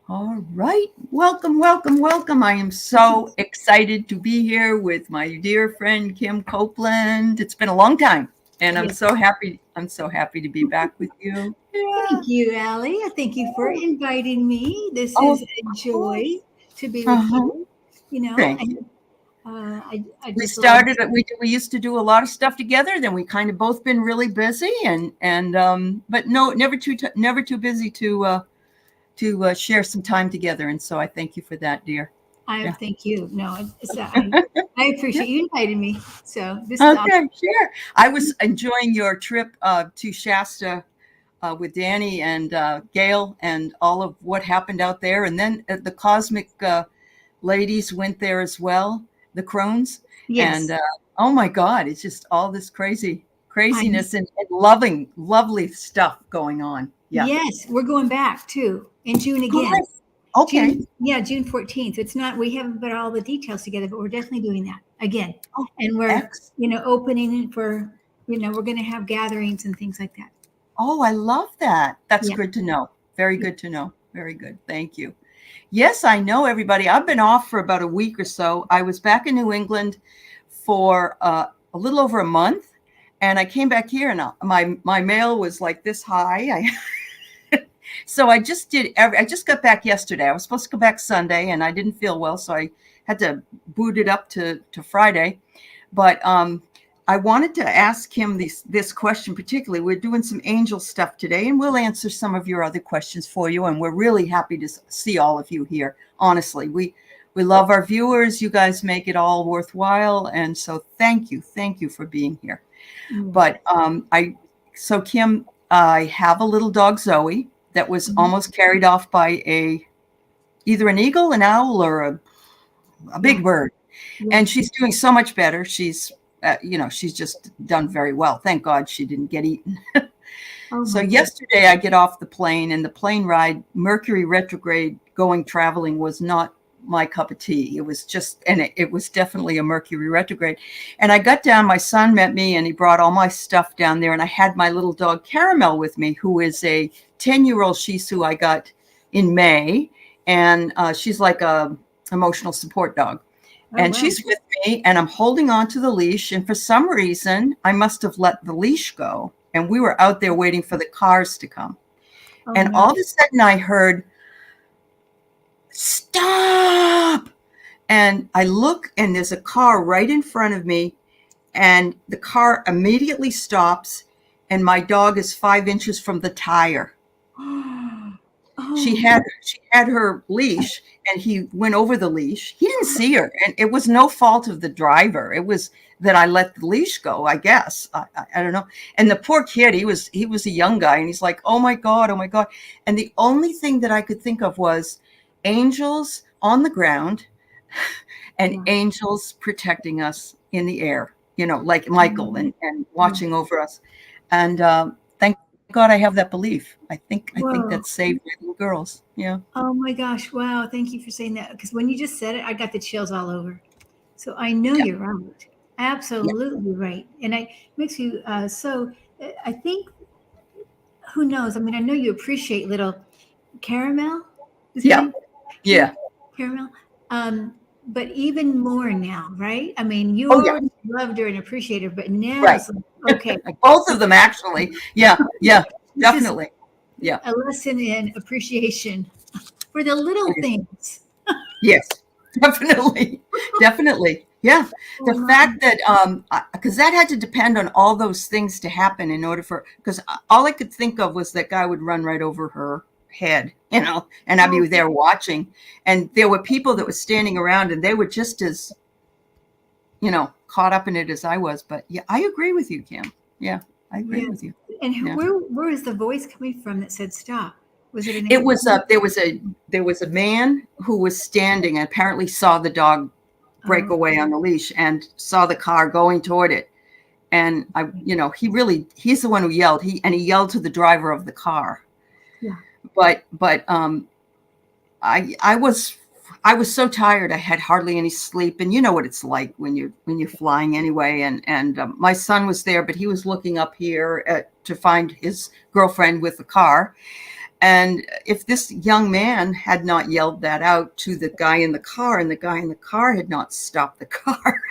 All right. Welcome, welcome, welcome. I am so excited to be here with my dear friend Kim Copeland. It's been a long time, and I'm Yes. so happy. I'm so happy to be back with you. Yeah. Thank you, Allie. Thank you for inviting me. This Oh, is of a joy course. to be with Uh-huh. you. Thank And you. I We just love. started. We used to do a lot of stuff together. Then we kind of both been really busy, and but no, never too busy to share some time together. And so I thank you for that, dear. I Yeah. thank you. No, I Yeah. appreciate you inviting me. So this is awesome. Okay, sure. I was enjoying your trip to Shasta with Danny and Gail and all of what happened out there. And then the Cosmic ladies went there as well, the Crones. And Yes, oh my God, it's just all this I craziness and lovely stuff going on. Yeah. yes, we're going back too in June again. Good. Okay. June 14th. It's not, we haven't put all the details together, but we're definitely doing that again. Oh, And we're, X. opening it for, we're going to have gatherings and things like that. Oh, I love that. That's Yeah. good to know. Very Yeah. good to know. Very good. Thank you. Yes, I know everybody. I've been off for about a week or so. I was back in New England for a little over a month, and I came back here, and my mail was like this high. So I just did. I just got back yesterday. I was supposed to go back Sunday, and I didn't feel well, so I had to boot it up to Friday. But I wanted to ask him this question particularly. We're doing some angel stuff today, and we'll answer some of your other questions for you. And we're really happy to see all of you here. Honestly, we love our viewers. You guys make it all worthwhile, and so thank you for being here. Mm. But so Kim, I have a little dog Zoe that was Mhm. almost carried off by either an eagle, an owl, or a Yeah. big bird, Yeah. and she's doing so much better. She's just done very well. Thank God she didn't get eaten. Oh So my God. yesterday I get off the plane, and the plane ride, Mercury retrograde, going traveling was not my cup of tea. It was just, and it was definitely a Mercury retrograde. And I got down, my son met me, and he brought all my stuff down there. And I had my little dog Caramel with me, who is a 10-year-old Shih Tzu I got in May. And she's like a emotional support dog. Oh And wow. she's with me, and I'm holding on to the leash. And for some reason, I must have let the leash go. And we were out there waiting for the cars to come. Oh And no. all of a sudden, I heard, "Stop!" And I look, and there's a car right in front of me. And the car immediately stops. And my dog is 5 inches from the tire. She Oh. had she had her leash, and he went over the leash. He didn't see her, and it was no fault of the driver. It was that I let the leash go, I guess. I don't know. And the poor kid, he was a young guy, and he's like, "Oh my God, oh my God." And the only thing that I could think of was angels on the ground and Yeah. angels protecting us in the air, like Michael, Mhm. and Yeah. watching over us. And thank God I have that belief. I think that Whoa. saved my little girls. Yeah. Oh my gosh. Wow. Thank you for saying that. Because when you just said it, I got the chills all over. So I know Yeah. you're right. Yeah. Absolutely right. And I makes you I think, who knows? I mean, I know you appreciate little Caramel, is her Yeah. name? Cam Yeah. Caramel? Um, but even more now, right? I mean, you Oh, yeah. already loved her and appreciated her, but now Right. it's like, okay, Both of them, actually. Yeah. Yeah. this is Definitely. Yeah. a lesson in appreciation for the little It is. things. Yes. Definitely. Definitely. Yeah. Oh The my, fact that, because that had to depend on all those things to happen in order because all I could think of was that guy would run right over her head, and I'd oh, be there watching. And there were people that were standing around, and they were just as, caught up in it as I was. But yeah, I agree with you, Kim. Yeah, I agree yes. with you. And Yeah. where is the voice coming from that said stop? Was it an It angel? was there was a man who was standing and apparently saw the dog break Oh, away on the leash and saw the car going toward it. And he's the one who yelled. He yelled to the driver of the car. yeah. But I was so tired. I had hardly any sleep, and you know what it's like when you're flying anyway. And my son was there, but he was looking up here to find his girlfriend with the car. And if this young man had not yelled that out to the guy in the car, and the guy in the car had not stopped the car,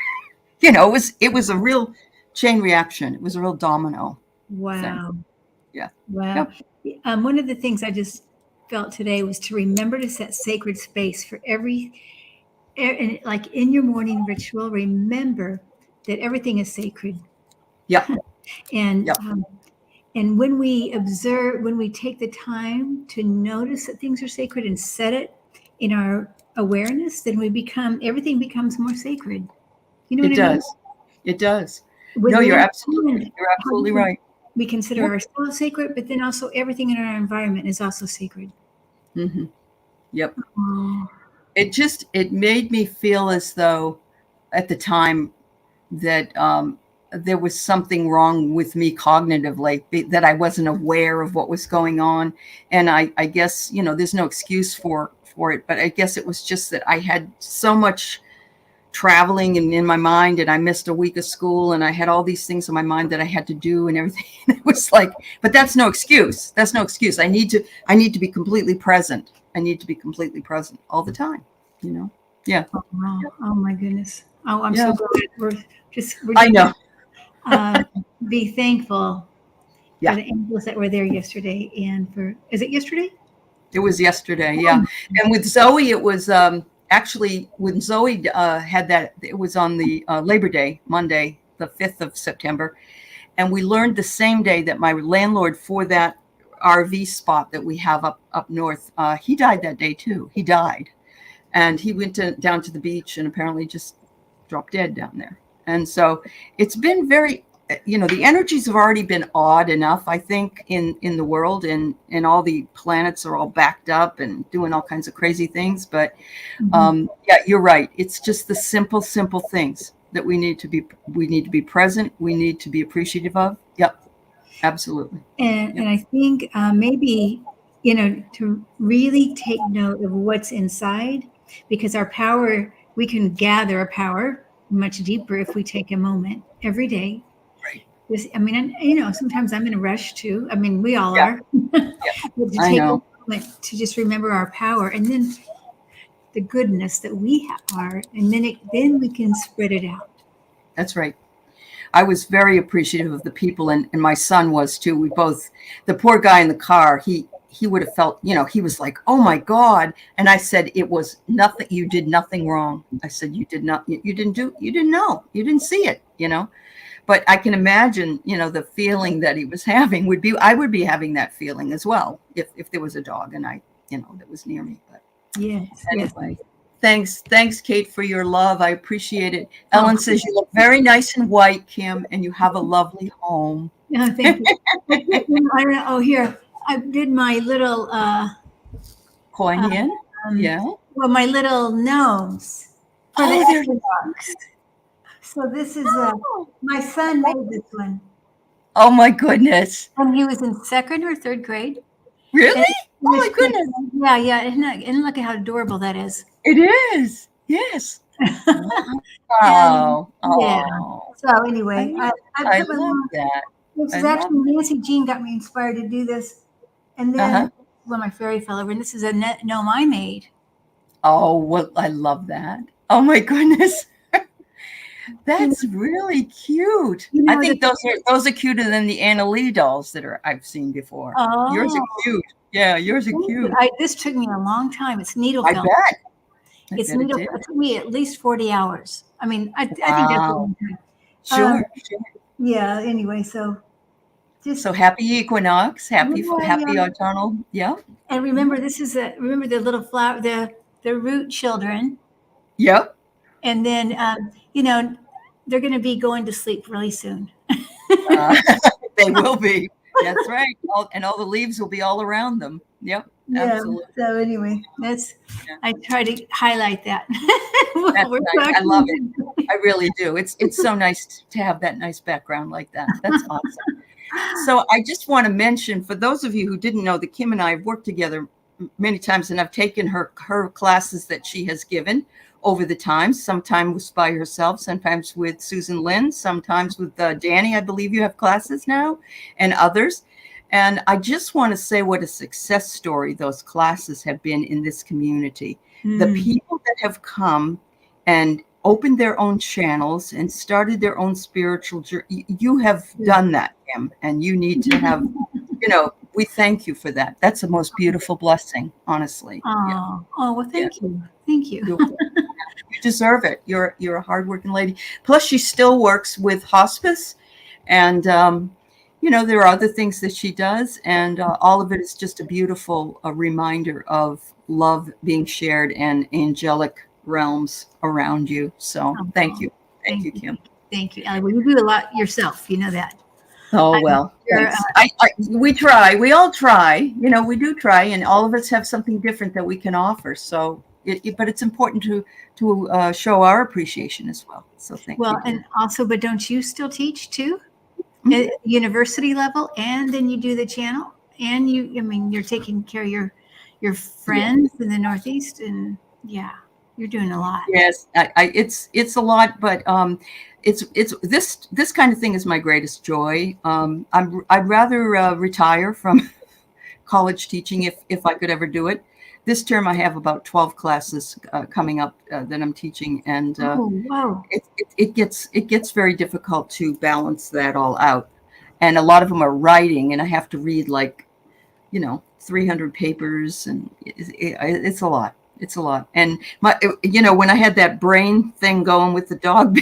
it was a real chain reaction. It was a real domino thing. Wow. Yeah. Wow. Yep. One of the things I just felt today was to remember to set sacred space for like in your morning ritual, remember that everything is sacred. Yeah. And Yep. And when we observe, when we take the time to notice that things are sacred and set it in our awareness, then everything becomes more sacred. You know It what I mean? does. It does. When No, we you're understand absolutely how right. we consider Yep. ourselves sacred, but then also everything in our environment is also sacred. Mm-hmm. Yep. Oh. It made me feel as though at the time that there was something wrong with me cognitively, that I wasn't aware of what was going on. And I guess, there's no excuse for it, but I guess it was just that I had so much traveling and in my mind, and I missed a week of school, and I had all these things in my mind that I had to do and everything. And it was like, but that's no excuse. That's no excuse. I need to be completely present. I need to be completely present all the time, Yeah. Oh, wow. Oh my goodness. Oh, I'm Yeah. so glad we're I know. be thankful Yeah. for the angels that were there yesterday. And is it yesterday? It was yesterday. Yeah. And with Zoe, it was actually when Zoe had that, it was on the Labor Day, Monday, the 5th of September. And we learned the same day that my landlord for that RV spot that we have up north, he died that day too. He died. And he went down to the beach and apparently just dropped dead down there. And so it's been very, the energies have already been odd enough, I think, in the world, and all the planets are all backed up and doing all kinds of crazy things. But yeah, you're right. It's just the simple things that we need to be present. We need to be appreciative of. Yep. Absolutely. And I think maybe, to really take note of what's inside, because our power, we can gather our power much deeper if we take a moment every day. Right. Sometimes I'm in a rush too. I mean, we all Yeah. are. Yeah. But to I take know. a moment to just remember our power, and then the goodness that we are, and then we can spread it out. That's right. I was very appreciative of the people, and my son was too. We both, the poor guy in the car, he would have felt, he was like, oh my God. And I said, it was nothing. You did nothing wrong. I said, you didn't know, you didn't see it, but I can imagine, the feeling that he was having I would be having that feeling as well. If there was a dog and that was near me. But Yes. anyway. Yes. Thanks, Kate, for your love. I appreciate it. Ellen says you look very nice and white, Kim, and you have a lovely home. No, thank you. I don't know. Oh, here, I did my little Coin in? Yeah. Well, my little gnomes for the equinox. So this is my son made this one. Oh my goodness. And he was in 2nd or 3rd grade. Really? Oh my goodness. Yeah. And look at how adorable that is. It is. Yes. Wow. Yeah. Oh. So anyway, I love that. This is actually Nancy Jean got me inspired to do this. And then when my fairy fell over, and this is a gnome I made. Oh, well, I love that. Oh my goodness. That's really cute. I think those are cuter than the Anna Lee dolls that I've seen before. Oh. Yours are cute. Yeah, yours are cute. This took me a long time. It's needle I film. bet. It's needle. It took me at least 40 hours. I mean, I think that's a long time. Sure. Yeah. Anyway, so happy equinox, happy autumnal. Yeah. And remember, remember the little flower, the root children. Yep. And then they're going to be going to sleep really soon. They will be. That's right. And all the leaves will be all around them. Yep. Yeah. Absolutely. So anyway, I try to highlight that. That's nice. I love it. I really do. It's so nice to have that nice background like that. That's awesome. So I just want to mention, for those of you who didn't know, that Kim and I have worked together many times, and I've taken her classes that she has given over the times, sometimes by herself, sometimes with Susan Lynn, sometimes with Danny. I believe you have classes now, and others. And I just want to say what a success story those classes have been in this community. The people that have come and opened their own channels and started their own spiritual journey, you have done that, Kim, and you need to have, we thank you for that. That's the most beautiful blessing, honestly. Oh, well, thank you. Thank you. You deserve it. You're a hardworking lady. Plus, she still works with hospice, and there are other things that she does, and all of it is just a beautiful reminder of love being shared and angelic realms around you. So thank you. Thank you, Kim. Thank you, Ellie. Well, you do a lot yourself. You know that. Oh, well, we try. We all try. We do try, and all of us have something different that we can offer. So, but it's important to show our appreciation as well. So thank you. Well, and also, but don't you still teach too? At university level, and then you do the channel, and you're taking care of your friends in the Northeast, and you're doing a lot. Yes, it's a lot, but it's this kind of thing is my greatest joy. I'd rather retire from college teaching if I could ever do it. This term I have about 12 classes coming up that I'm teaching, and it gets very difficult to balance that all out. And a lot of them are writing, and I have to read 300 papers, and it's a lot. It's a lot. And when I had that brain thing going with the dog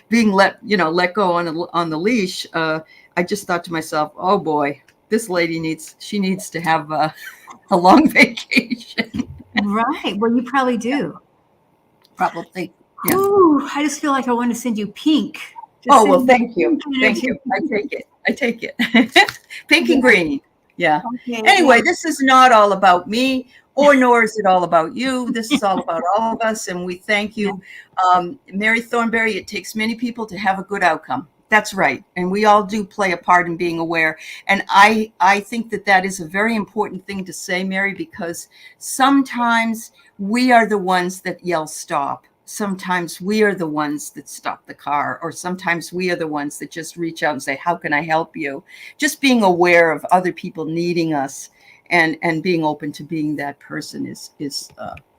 being let go on the leash, I just thought to myself, oh boy, this lady needs to have a long vacation. Right. Well, you probably do. Probably. Yeah. Ooh, I just feel like I want to send you pink. Well, thank you. Thank you. I take it. Pink and green. Yeah. Okay, anyway, this is not all about me, nor is it all about you. This is all about all of us, and we thank you. Mary Thornberry, it takes many people to have a good outcome. That's right. And we all do play a part in being aware. And I think that is a very important thing to say, Mary, because sometimes we are the ones that yell stop. Sometimes we are the ones that stop the car, or sometimes we are the ones that just reach out and say, how can I help you? Just being aware of other people needing us and being open to being that person is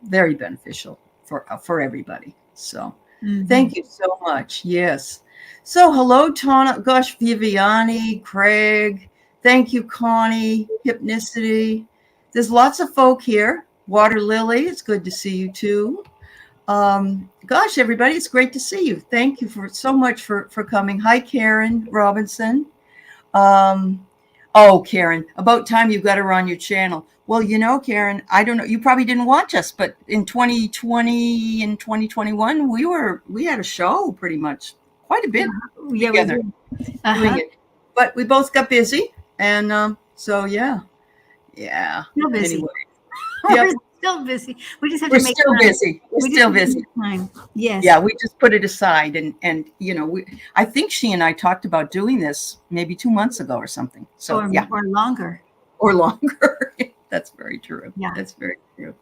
very beneficial for everybody. So thank you so much. Yes. So hello, Tana. Gosh, Viviani, Craig. Thank you, Connie. Hypnicity. There's lots of folk here. Water Lily, it's good to see you too. Gosh, everybody, it's great to see you. Thank you so much for coming. Hi, Karen Robinson. Karen, about time you got her on your channel. Well, Karen, I don't know. You probably didn't watch us, but in 2020 and 2021, we had a show pretty much quite a bit together doing it. But we both got busy, and so yeah. Still busy. Anyway. We're still busy. We just have to make still time. busy. We're still busy. Time. Yes. Yeah, we just put it aside, and I think she and I talked about doing this maybe 2 months ago or something. So or longer. Or longer. That's very true. Yeah. That's very true.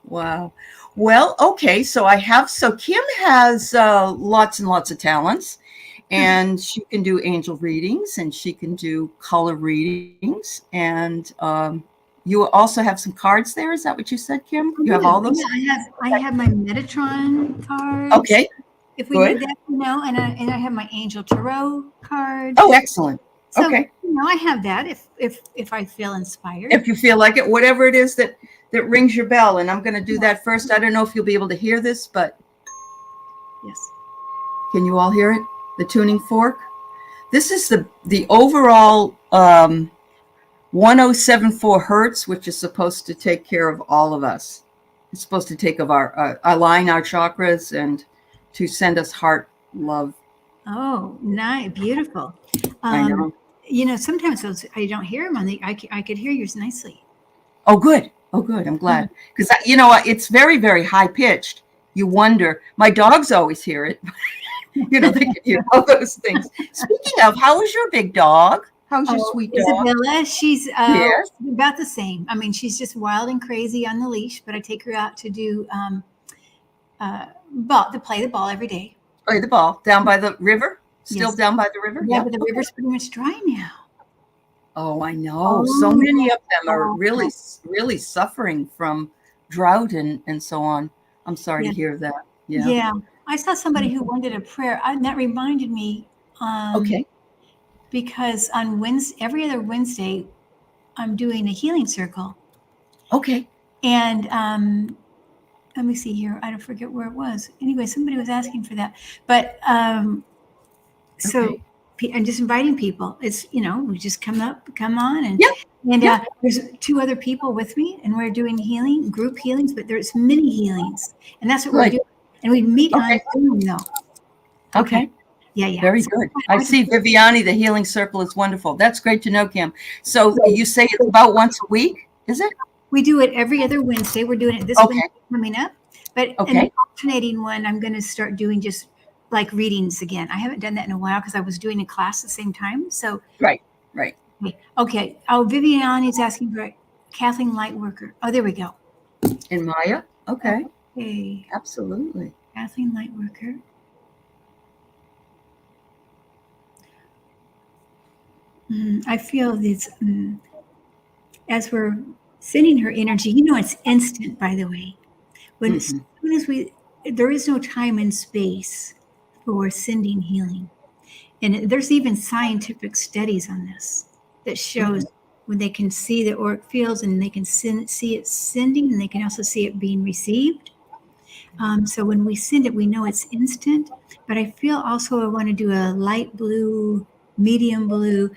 Wow. Well, okay. So Kim has lots and lots of talents, and she can do angel readings, and she can do color readings, and you also have some cards there. Is that what you said, Kim? You have all those? Yeah, I have my Metatron cards. Okay. If we need that, and I have my Angel Tarot cards. Oh, excellent. So, okay. I have that if I feel inspired. If you feel like it, whatever it is that rings your bell, and I'm going to do that first. I don't know if you'll be able to hear this, but yes. Can you all hear it? The tuning fork. This is the overall 1074 hertz, which is supposed to take care of all of us. It's supposed to take of our align our chakras and to send us heart love. Oh, nice, beautiful. I know. Sometimes I don't hear them I could hear yours nicely. Oh, good. I'm glad, because it's very, very high pitched. You wonder. My dogs always hear it. They can hear all those things. Speaking of, how is your big dog? How's your sweet dog? Isabella, she's about the same. I mean, she's just wild and crazy on the leash, but I take her out to do play the ball every day. Play the ball down by the river? Still down by the river? Yeah, but the river's pretty much dry now. Oh, I know. So Oh, many of them are oh, really, really suffering from drought and so on. I'm sorry to yeah, hear that. Yeah. yeah. I saw somebody who wanted a prayer, and that reminded me, Okay. because on Wednesday, every other Wednesday, I'm doing a healing circle, Okay. and let me see here. I don't forget where it was. Anyway, somebody was asking for that, but so Okay. I'm just inviting people. It's we just come on, and Yeah. Yeah. there's two other people with me, and we're doing healing, group healings, but there's mini healings, and that's what we're Good. doing. And we meet on Okay. Zoom though. Okay. Okay. Yeah, yeah. Very So good. I I just see Viviani, the healing circle is wonderful. That's great to know, Kim. So so you say it's about once a week, is it? we do it every other Wednesday. We're doing it this Okay. Wednesday coming up, but in the Okay. alternating one, I'm going to start doing just like readings again. I haven't done that in a while because I was doing a class at the same time. So Right. Right. okay. Oh, Vivian is asking for Kathleen Lightworker. Oh, there we go. And Maya? Okay. Okay. Absolutely. Kathleen Lightworker. I feel this as we're sending her energy. It's instant, by the way. When as Mhm. soon as there is no time and space for sending healing. And there's even scientific studies on this that shows Mhm. when they can see the auric fields and they can see it sending and they can also see it being received. So when we send it, we know it's instant. But I feel also I want to do a light blue, medium blue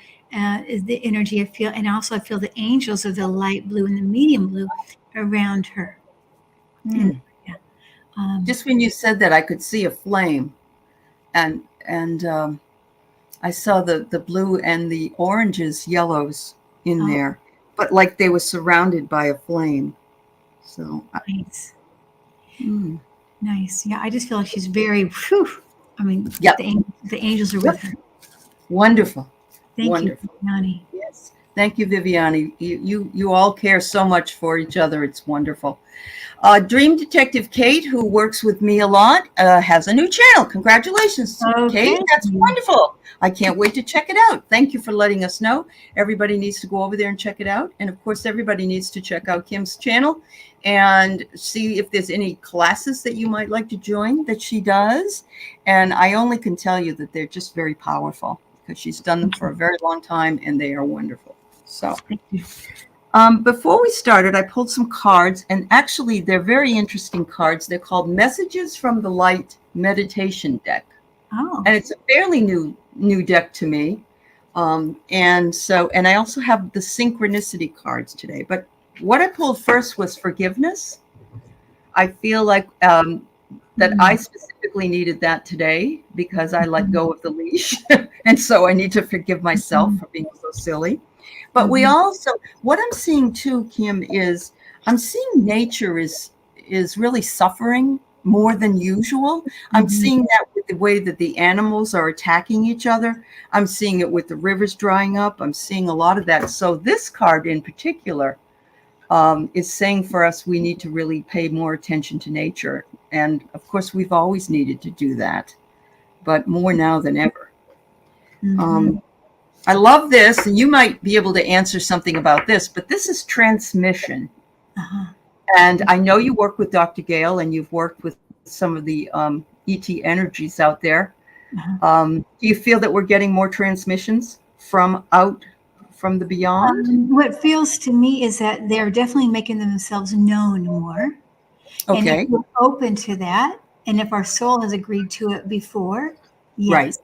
is the energy I feel. And also I feel the angels of the light blue and the medium blue around her. And Mm. yeah, um, Just when you said that, I could see a flame, and I saw the blue and the oranges, yellows in oh, there, but like they were surrounded by a flame. So, nice. mm. Nice. Yeah, I just feel like she's very, whew, I mean, Yep. the angels are with Yep. her. Wonderful. Thank you, Wonderful. Nani. Yes. Thank you, Viviani. You all care so much for each other. It's wonderful. Dream Detective Kate, who works with me a lot, has a new channel. Congratulations, Kate. Okay. That's wonderful. I can't wait to check it out. Thank you for letting us know. Everybody needs to go over there and check it out. And of course, everybody needs to check out Kim's channel and see if there's any classes that you might like to join that she does. And I only can tell you that they're just very powerful because she's done them for a very long time and they are wonderful. So. Thank you. Before we started, I pulled some cards, and actually, they're very interesting cards. They're called Messages from the Light Meditation Deck, Oh, and it's a fairly new deck to me. And I also have the Synchronicity cards today. But what I pulled first was forgiveness. I feel like that I specifically needed that today because I let go of the leash, and so I need to forgive myself for being so silly. But we also, what I'm seeing too, Kim, is I'm seeing nature is really suffering more than usual. I'm seeing that with the way that the animals are attacking each other. I'm seeing it with the rivers drying up. I'm seeing a lot of that. So this card in particular is saying for us we need to really pay more attention to nature. And of course, we've always needed to do that, but more now than ever. I love this, and you might be able to answer something about this, but this is transmission. uh-huh. And I know you work with Dr. Gale and you've worked with some of the ET energies out there. Uh-huh. Do you feel that we're getting more transmissions from the beyond? What feels to me is that they're definitely making themselves known more. And if Okay, we're open to that, and if our soul has agreed to it before, right. yes.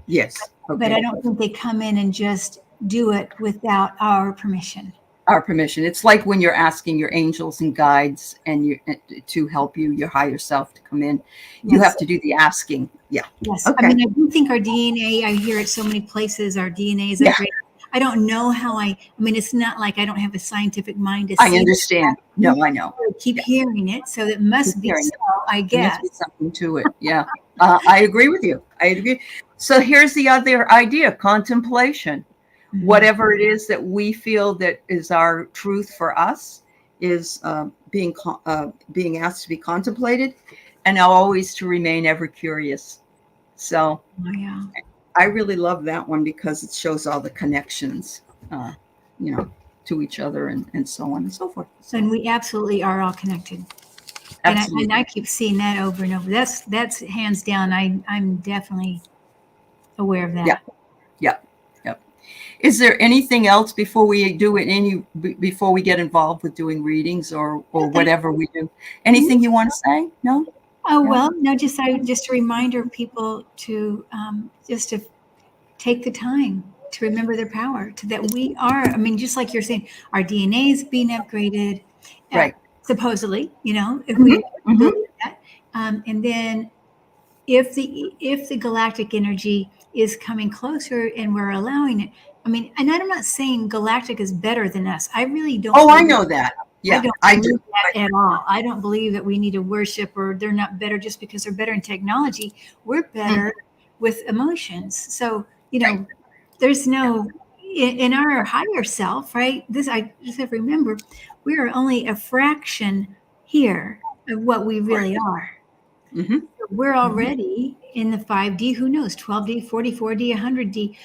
Yes. But I Okay. don't think they come in and just do it without our permission. Our permission. It's like when you're asking your angels and guides and you to help you, your higher self to come in. You Yes. have to do the asking. Yeah. Yes. I Okay. mean, I do think our DNA, I hear it so many places, our DNA is Yeah. upgraded. I don't know how I mean, it's not like I don't have a scientific mind to I see it. understand. No, I know. I keep Yeah. hearing it. So it Keep must be hearing so, it. I There must be guess. something to it. Yeah. I agree with you. I agree. So here's the other idea: contemplation. Whatever it is that we feel that is our truth for us is being asked to be contemplated, and always to remain ever curious. So Oh, yeah. I really love that one because it shows all the connections. you know, to each other and so on and so forth. So, And we absolutely are all connected. absolutely. And I keep seeing that over and over. That's hands down. I'm definitely aware of that. Yeah. Yeah. Yep. Is there anything else before we do it? Before we get involved with doing readings or whatever we do? Anything you want to say? No. Oh, Yeah. well, no, just a reminder of people to just to take the time to remember their power, to that we are, I mean, just like you're saying, our DNA is being upgraded, Right. supposedly, if Mhm. we Mhm. believe that. And then if the galactic energy is coming closer and we're allowing it, I mean, and I'm not saying galactic is better than us. I really don't. Oh, I know that. I Yeah, don't I believe do. that at all. I don't believe that we need to worship or they're not better just because they're better in technology. We're better with emotions. So, Right. there's no in our higher self, right? I just have to remember we are only a fraction here of what we really are. Mhm. We're Mhm. already in the 5D, who knows, 12D, 44D, 100D.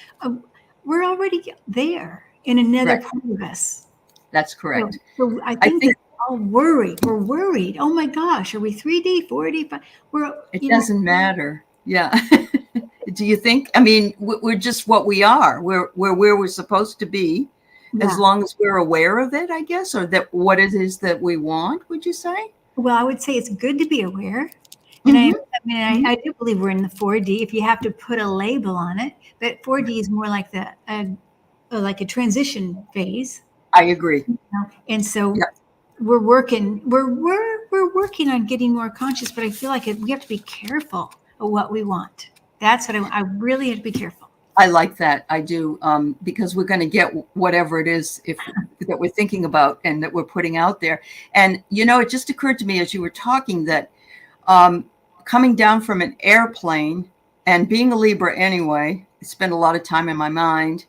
We're already there in another Right. part of us. That's So, correct. so I I think think that we're all worried. We're worried. Oh my gosh, are we 3D, 4D? We're, it doesn't matter. Yeah. Do you think? I mean, we're just what we are. We're where we're supposed to be, as yeah. long as we're aware of it, I guess, or that what it is that we want. Would you say? Well, I would say it's good to be aware. And Mm-hmm. I do believe we're in the 4D if you have to put a label on it. But 4D is more like like a transition phase. I agree. And so Yeah. we're working on getting more conscious, but I feel like we have to be careful of what we want. That's what I really have to be careful. I like that. I do, because we're going to get whatever it is that we're thinking about and that we're putting out there. And it just occurred to me as you were talking that coming down from an airplane and being a Libra anyway, I spent a lot of time in my mind.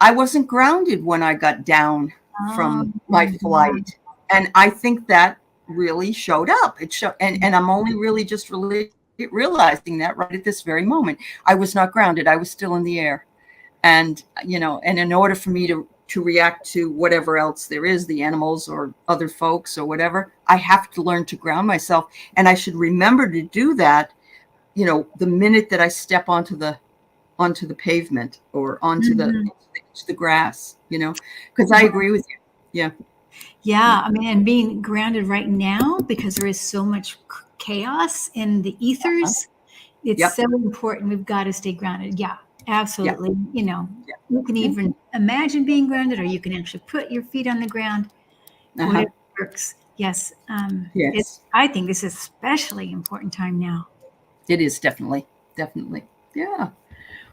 I wasn't grounded when I got down from my flight, and I think that really showed up. It showed, and I'm only really just really realizing that right at this very moment. I was not grounded. I was still in the air. And, and in order for me to react to whatever else there is, the animals or other folks or whatever, I have to learn to ground myself. And I should remember to do that, the minute that I step onto the pavement or onto the grass, because I agree with you. Yeah. Yeah, I mean, and being grounded right now because there is so much chaos in the ethers, it's Yep. so important. We've got to stay grounded. Yeah, Yeah. absolutely. Yeah. You can even imagine being grounded, or you can actually put your feet on the ground. Uh-huh. Whatever works. Yes. Yes. I think this is especially important time now. It is definitely. Yeah.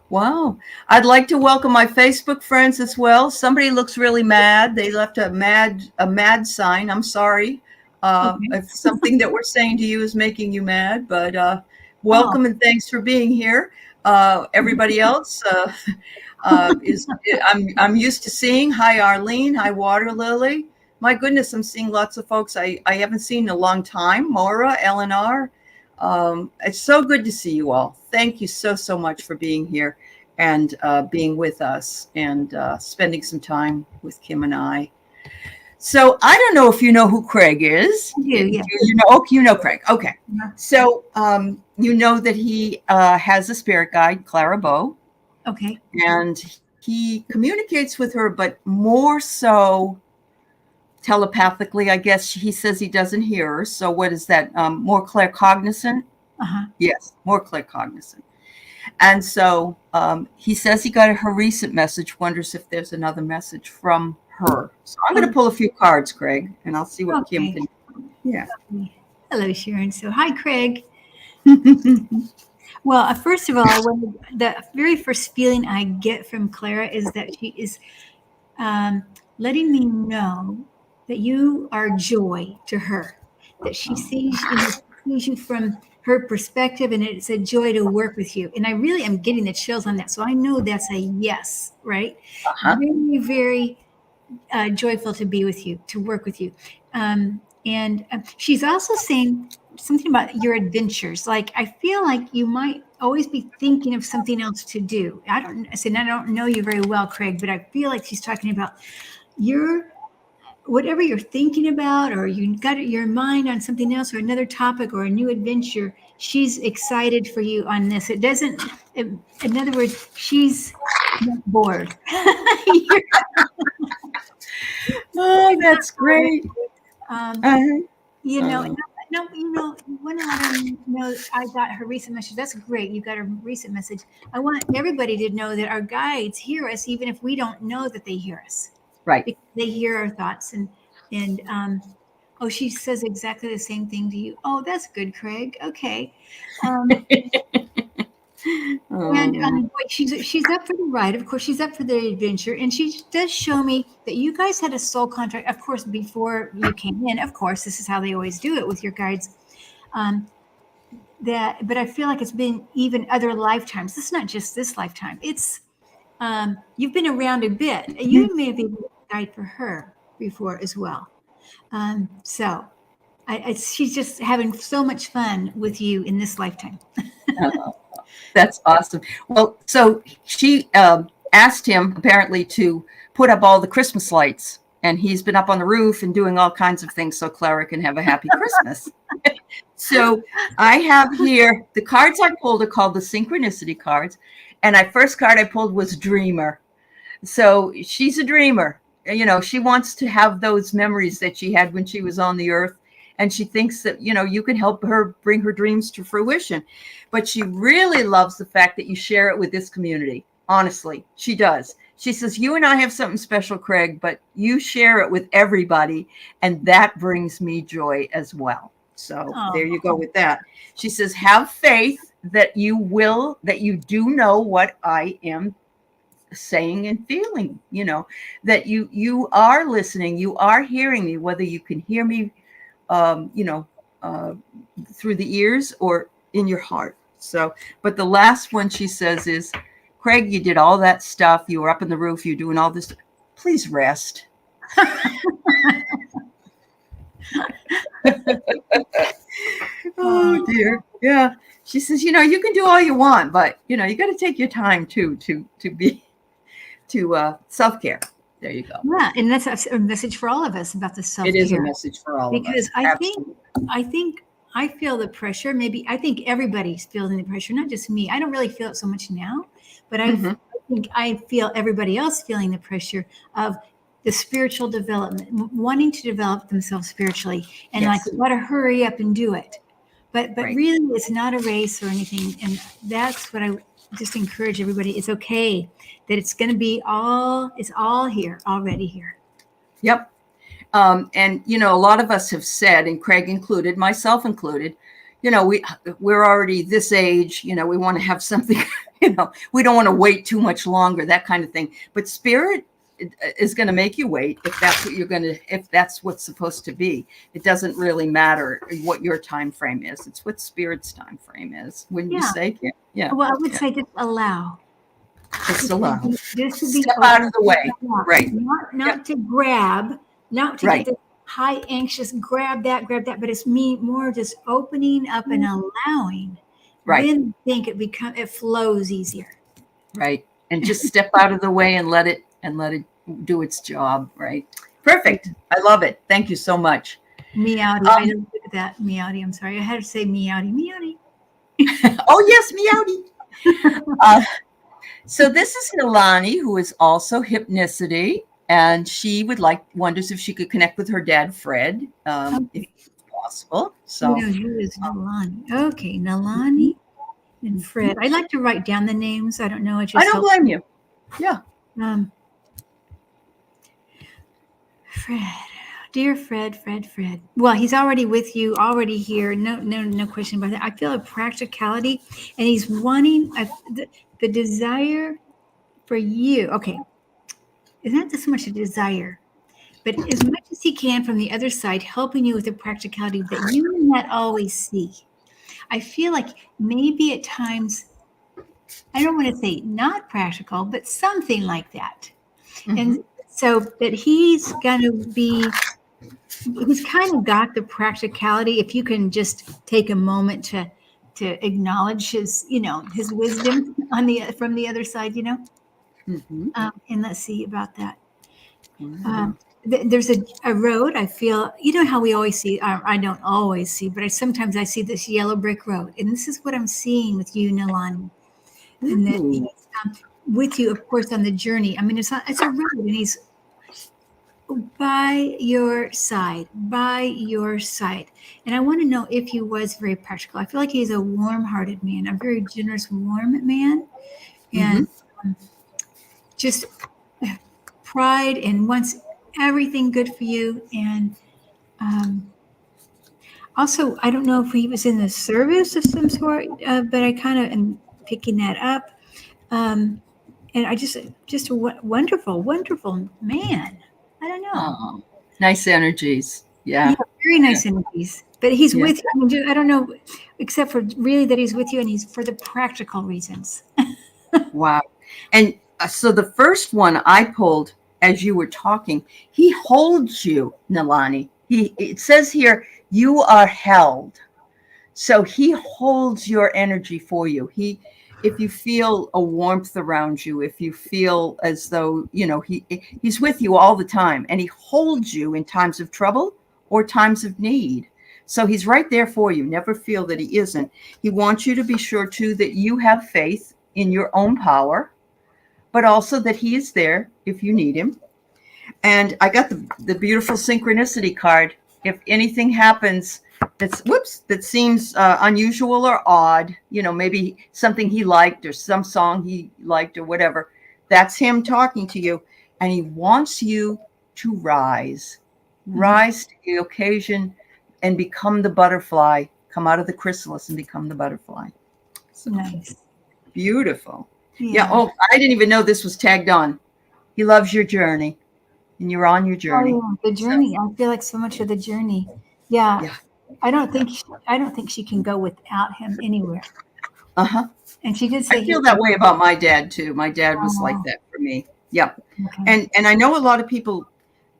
Wow. I'd like to welcome my Facebook friends as well. Somebody looks really mad. They left a mad sign. I'm sorry. Okay. If something that we're saying to you is making you mad, but Oh, welcome and thanks for being here. Everybody else is I'm used to seeing. Hi, Arlene. Hi, Water Lily. My goodness, I'm seeing lots of folks I haven't seen in a long time. Maura, Eleanor. It's so good to see you all. Thank you so much for being here and being with us and spending some time with Kim and I. So I don't know if you know who Craig is. I do. Yeah. You know Craig. Okay. So you know that he has a spirit guide, Clara Bow, Okay. and he communicates with her, but more so telepathically. I guess he says he doesn't hear her. So what is that? More claircognizant? Yes, more claircognizant. And so he says he got her recent message, wonders if there's another message from her. So I'm going to pull a few cards, Craig, and I'll see what Kim can. Yeah. Hello, Sharon. So, hi, Craig. Well, first of all, the very first feeling I get from Clara is that she is letting me know that you are joy to her, that she sees you from her perspective, and it's a joy to work with you. And I really am getting the chills on that. So I know that's a yes, right? Uh-huh. Very, very joyful to be with you, to work with you. And she's also saying something about your adventures. Like, I feel like you might always be thinking of something else to do. I don't know you very well, Craig, but I feel like she's talking about whatever you're thinking about, or you got your mind on something else or another topic or a new adventure. She's excited for you on this. In other words, she's not bored. Oh, that's great. You know, no, you want to let her know I got her recent message. That's great. You got her recent message. I want everybody to know that our guides hear us, even if we don't know that they hear us. Right. Because they hear our thoughts and oh, she says exactly the same thing to you. Oh, that's good, Craig. Okay. She's up for the ride. Of course, she's up for the adventure, and she does show me that you guys had a soul contract. Of course, before you came in. Of course, this is how they always do it with your guides. But I feel like it's been even other lifetimes. This is not just this lifetime. It's you've been around a bit. You may have been a guide for her before as well. So she's just having so much fun with you in this lifetime. That's awesome. Well, so she asked him apparently to put up all the Christmas lights, and he's been up on the roof and doing all kinds of things so Clara can have a happy Christmas. So I have here the cards I pulled are called the synchronicity cards, and the first card I pulled was Dreamer. So she's a dreamer. You know, she wants to have those memories that she had when she was on the earth. And she thinks that, you know, you can help her bring her dreams to fruition. But she really loves the fact that you share it with this community. Honestly, she does. She says, you and I have something special, Craig, but you share it with everybody. And that brings me joy as well. So there you go with that. She says, have faith that you do know what I am saying and feeling, you know, that you are listening, you are hearing me, whether you can hear me through the ears or in your heart. So, but the last one she says is, Craig, you did all that stuff. You were up in the roof. You're doing all this. Please rest. Oh dear. Yeah. She says, you know, you can do all you want, but you know, you got to take your time too, to self-care. There you go. Yeah, and that's a message for all of us about the self-care. It is a message for all of us. Because I think I feel the pressure. Maybe I think everybody's feeling the pressure, not just me. I don't really feel it so much now, but I think I feel everybody else feeling the pressure of the spiritual development, wanting to develop themselves spiritually, and like, we got to hurry up and do it. But really, it's not a race or anything, and that's what I just encourage everybody. It's okay that it's going to be it's all here, already here. Yep. And, you know, a lot of us have said, and Craig included, myself included, you know, we're already this age, you know, we want to have something, you know, we don't want to wait too much longer, that kind of thing. But spirit is going to make you wait if that's what if that's what's supposed to be. It doesn't really matter what your time frame is. It's what spirit's time frame is. Wouldn't you say? Yeah. Well, I would say just allow. Just allow. Just to be step out of the way. Right. Not to grab, not to get the high anxious, grab that, but it's more just opening up and allowing. Right. Then I think it flows easier. Right. And just step out of the way and let it do its job. Right. Perfect. I love it. Thank you so much. Meowdy. I didn't look at that. Meowdy. I'm sorry. I had to say meowdy. Meowdy. Oh, yes. Meowdy. So this is Milani, who is also hypnicity. And she wonders if she could connect with her dad, Fred, if possible. So who is Milani? Okay. Milani and Fred. I like to write down the names. I don't know. I don't blame you. Yeah. Fred, dear Fred. Well, he's already with you, already here. No question about that. I feel a practicality, and he's wanting the desire for you. Okay, it's not so much a desire, but as much as he can from the other side, helping you with the practicality that you may not always see. I feel like maybe at times, I don't want to say not practical, but something like that. Mm-hmm. And so that he's kind of got the practicality. If you can just take a moment to acknowledge his, his wisdom from the other side, Mm-hmm. and let's see about that. Wow. There's a road. I feel, how we always see, I don't always see, but sometimes I see this yellow brick road. And this is what I'm seeing with you, Milani. And that he's with you, of course, on the journey. I mean, it's a road, and he's by your side. And I want to know if he was very practical. I feel like he's a warm-hearted man, a very generous, warm man, and just pride and wants everything good for you. And also, I don't know if he was in the service of some sort, but I kind of am picking that up. And I just a wonderful, wonderful man. I don't know. Oh, nice energies. Yeah. Very nice energies. But he's with you. I mean, I don't know, except for really that he's with you, and he's for the practical reasons. Wow. And so the first one I pulled as you were talking, he holds you, Milani. It says here, you are held. So he holds your energy for you. If you feel a warmth around you, if you feel as though, he's with you all the time, and he holds you in times of trouble or times of need. So he's right there for you. Never feel that he isn't. He wants you to be sure too that you have faith in your own power, but also that he is there if you need him. And I got the beautiful synchronicity card. If anything happens that seems unusual or odd, maybe something he liked or some song he liked or whatever, that's him talking to you. And he wants you to rise to the occasion and become the butterfly, come out of the chrysalis and become the butterfly. So nice. Beautiful. Yeah. Oh, I didn't even know this was tagged on. He loves your journey, and you're on your journey. Oh, yeah, the journey. I feel like so much of the journey. Yeah. I don't think she can go without him anywhere. And she did say I feel that way about my dad too. My dad was like that for me. Yep. Okay. And I know a lot of people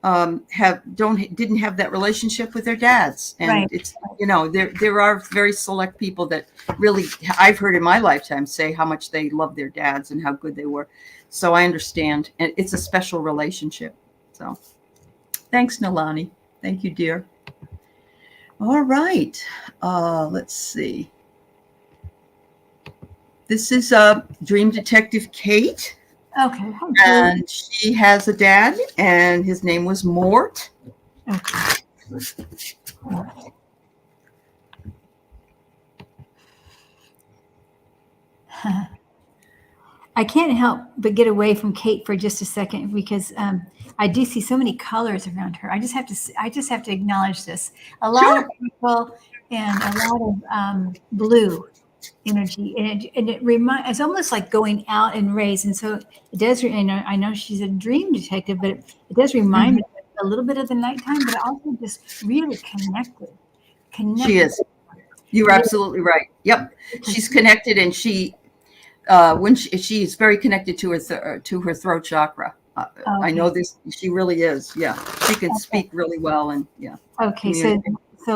didn't have that relationship with their dads, and it's there are very select people that really I've heard in my lifetime say how much they love their dads and how good they were. So I understand, and it's a special relationship. So thanks, Milani. Thank you, dear. All right. Let's see. This is Dream Detective Kate. Okay. And she has a dad, and his name was Mort. Okay. I can't help but get away from Kate for just a second because I do see so many colors around her. I just have to acknowledge this. A lot of purple and a lot of blue energy, and it's almost like going out and raise. And so it does. And I know she's a dream detective, but it does remind me a little bit of the nighttime, but also just really connected. She is. You're absolutely right. Yep, she's connected, and she's very connected to her throat chakra. I know this. She really is. Yeah, she can speak really well, and yeah. Okay, so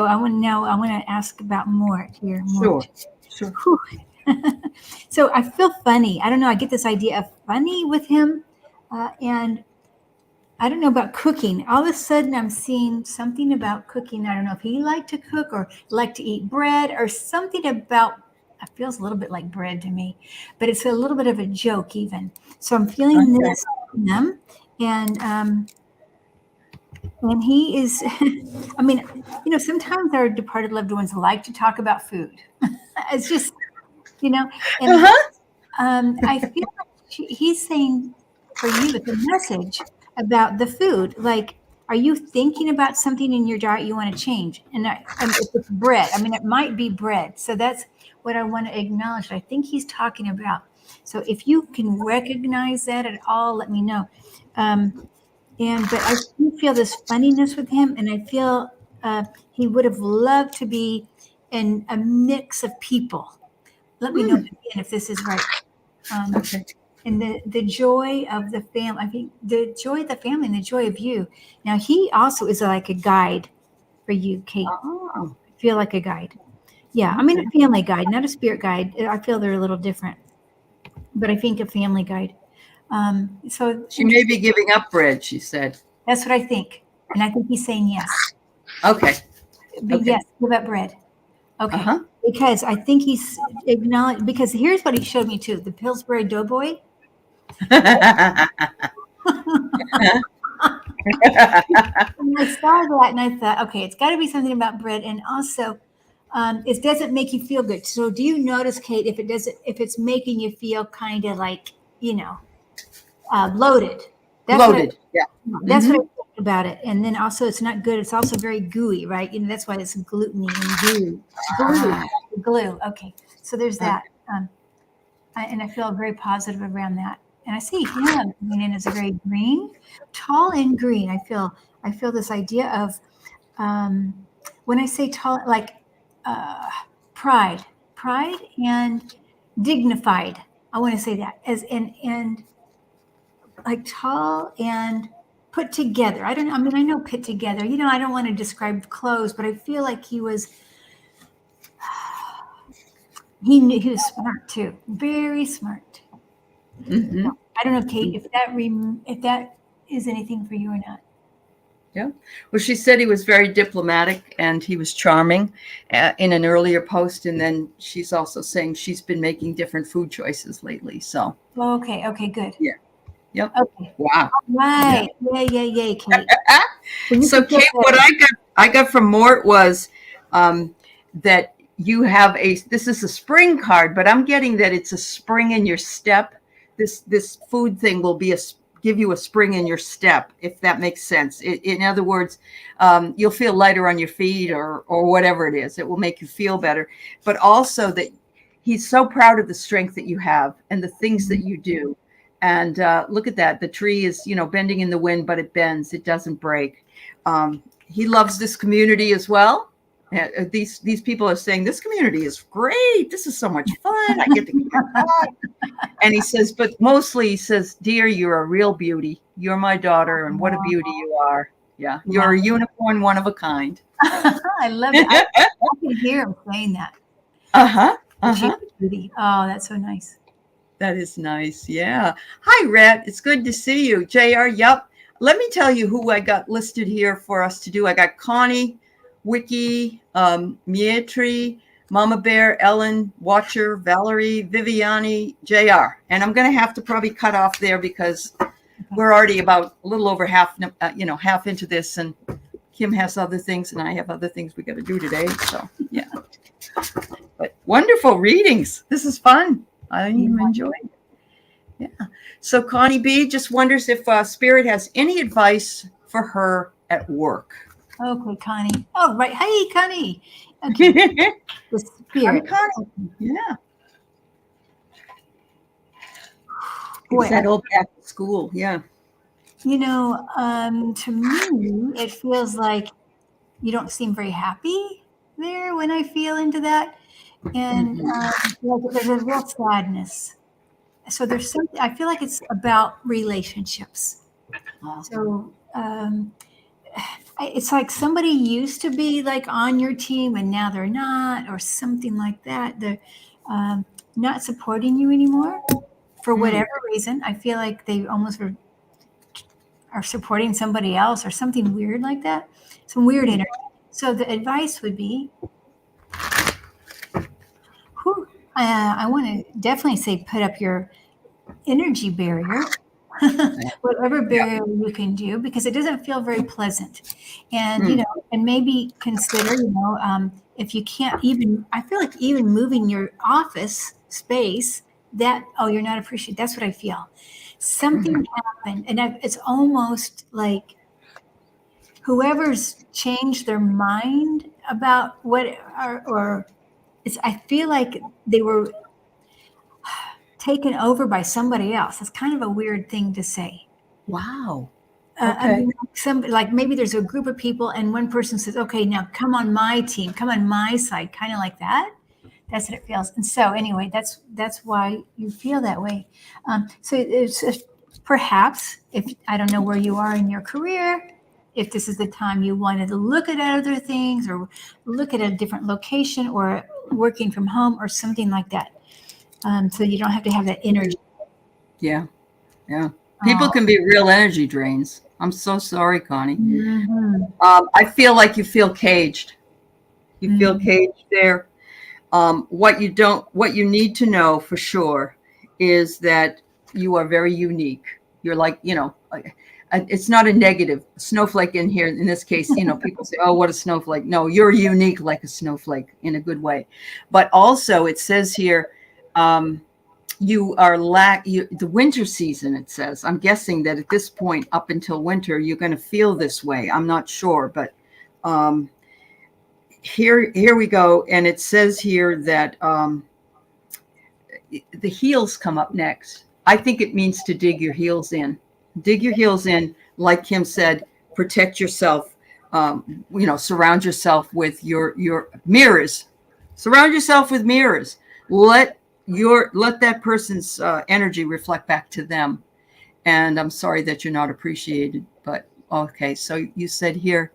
I want to ask about Mort here. Mort. Sure. So I feel funny. I don't know. I get this idea of funny with him, and I don't know about cooking. All of a sudden, I'm seeing something about cooking. I don't know if he liked to cook or liked to eat bread or something about. It feels a little bit like bread to me, but it's a little bit of a joke even. So I'm feeling this in them, and he is. I mean, sometimes our departed loved ones like to talk about food. It's just, and I feel like he's saying for you it's a message about the food. Like, are you thinking about something in your diet you want to change? And if it's bread, it might be bread. So that's what I want to acknowledge. I think he's talking about. So if you can recognize that at all, let me know. But I do feel this funniness with him, and I feel he would have loved to be in a mix of people. Let me know again if this is right. Okay. And the joy of the family, I think the joy of the family and the joy of you. Now, he also is like a guide for you, Kate. Oh. I feel like a guide. Yeah, I mean a family guide, not a spirit guide. I feel they're a little different, but I think a family guide. So She may be giving up bread, she said. that's what I think, and I think he's saying yes. Okay. But Okay. yes, give up bread. Okay, Uh-huh. because I think he's acknowledged. Because here's what he showed me too: the Pillsbury Doughboy. And I saw that and I thought, okay, it's got to be something about bread, and also it doesn't make you feel good. So do you notice, Kate, if it's making you feel kind of like, bloated? That's Loaded. Yeah. that's what I Mm-hmm. think about it. And then also it's not good. It's also very gooey, right? That's why it's gluteny and gooey. Ah, Glue. Okay, so there's okay. that. And I feel very positive around that. And I see him coming in as a very green, tall and green. I feel this idea of when I say tall, like uh, pride, and dignified. I want to say that as and like tall and put together. I don't know. I mean, I know put together. I don't want to describe clothes, but I feel like he was. He knew he was smart too, very smart. Mm-hmm. I don't know, Kate, if that is anything for you or not. Yeah. Well, she said he was very diplomatic and he was charming in an earlier post. And then she's also saying she's been making different food choices lately. So, Okay, good. yeah. Yep. Okay, Wow. Yeah. right. Yay, Kate. So you So, can Kate, feel what better. I got from Mort was that you have this is a spring card, but I'm getting that it's a spring in your step. This food thing will give you a spring in your step, if that makes sense. In other words, you'll feel lighter on your feet or whatever it is. It will make you feel better, but also that he's so proud of the strength that you have and the things that you do. And look at that. The tree is, bending in the wind, but it bends. It doesn't break. He loves this community as well. These people are saying this community is great. This is so much fun. I get to give back. And he says, but mostly he says, dear, you're a real beauty. You're my daughter, and what a beauty you are. Yeah, you're a unicorn, one of a kind. I love it. I can hear him saying that. Uh-huh. She's Uh-huh. a beauty. Oh, that's so nice. That is nice. Yeah. Hi, Rhett. It's good to see you. JR, yep. Let me tell you who I got listed here for us to do. I got Connie, Vicky, Mietri, Mama Bear, Ellen, Watcher, Valerie, Viviani, JR. And I'm going to have to probably cut off there because we're already about a little over half into this. And Kim has other things and I have other things we got to do today. So, yeah. But wonderful readings. This is fun. I'm enjoying it. Yeah. So Connie B just wonders if Spirit has any advice for her at work. Okay, Connie. Oh, right. Hey, Connie. Okay. The Spirit. I'm Connie. Yeah. Boy, It's that old back to school. Yeah. to me, it feels like you don't seem very happy there when I feel into that. And there's a real sadness. So there's something, I feel like it's about relationships. So it's like somebody used to be like on your team and now they're not, or something like that. They're not supporting you anymore for whatever reason. I feel like they almost are supporting somebody else or something weird like that. Some weird energy. So the advice would be, I want to definitely say put up your energy barrier, whatever barrier you can do, because it doesn't feel very pleasant. And, and maybe consider, if you can't even, I feel like even moving your office space you're not appreciated. That's what I feel. Something happened. And it's almost like whoever's changed their mind about what, or I feel like they were taken over by somebody else. It's kind of a weird thing to say. Wow. I mean, maybe there's a group of people and one person says, okay, now come on my team, come on my side, kind of like that. That's what it feels. And so anyway, that's why you feel that way. So it's perhaps, if I don't know where you are in your career, if this is the time you wanted to look at other things or look at a different location or working from home or something like that. So you don't have to have that energy. Yeah. Yeah. People can be real energy drains. I'm so sorry, Connie. Mm-hmm. I feel like you feel caged. You feel Mm-hmm. caged there. What you need to know for sure is that you are very unique. You're like, it's not a negative snowflake in here. In this case, people say, oh, what a snowflake. No, you're unique like a snowflake in a good way. But also it says here, you are the winter season, it says. I'm guessing that at this point, up until winter, you're going to feel this way. I'm not sure, but here we go. And it says here that the heels come up next. I think it means to dig your heels in. Dig your heels in, like Kim said, protect yourself. Surround yourself with your mirrors. Surround yourself with mirrors. Let that person's energy reflect back to them. And I'm sorry that you're not appreciated, but okay. So you said here,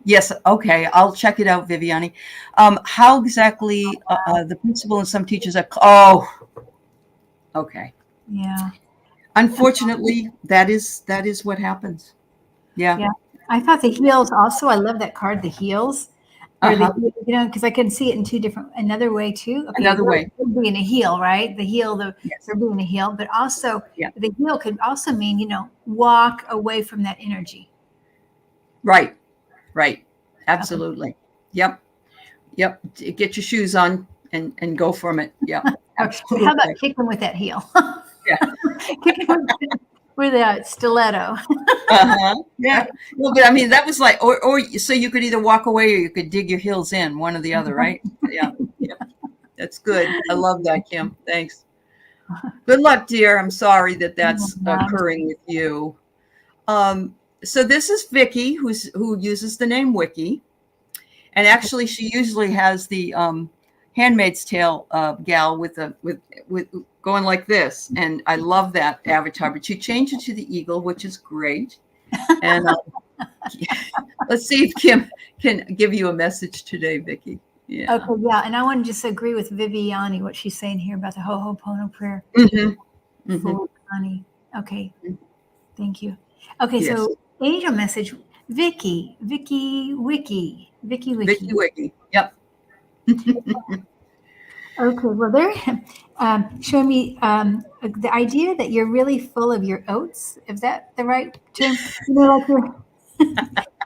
yes, okay, I'll check it out, Viviani. How exactly the principal and some teachers are? Oh, okay. Yeah. Unfortunately, that is what happens. Yeah. Yeah. I thought the heels also, I love that card, the heels. Or Uh-huh. because I can see it in another way too. Okay, Another way. being a heel, right? The heel, Yes. they're being a heel, but also Yeah. the heel could also mean, walk away from that energy. Right. Right. Absolutely. Okay. Yep. Yep. Get your shoes on and go from it. Yeah. Absolutely. How about kick them with that heel? Yeah. Kick them with a stiletto. Yeah. Well, but I mean, that was like, or so you could either walk away or you could dig your heels in, one or the other, right? Yeah. Yeah. That's good. I love that, Kim. Thanks. Good luck, dear. I'm sorry that that's occurring with you. So this is Vicky, who uses the name Wiki, and actually she usually has the Handmaid's Tale gal with going like this, and I love that avatar. But you change it to the eagle, which is great. And let's see if Kim can give you a message today, Vicky. Yeah. Okay, yeah, and I want to just agree with Viviani, what she's saying here about the Ho'oponopono prayer for Connie. Okay, thank you. Okay, yes. So angel message, Vicky. Yep. Okay, well, they're showing me the idea that you're really full of your oats. Is that the right term? Like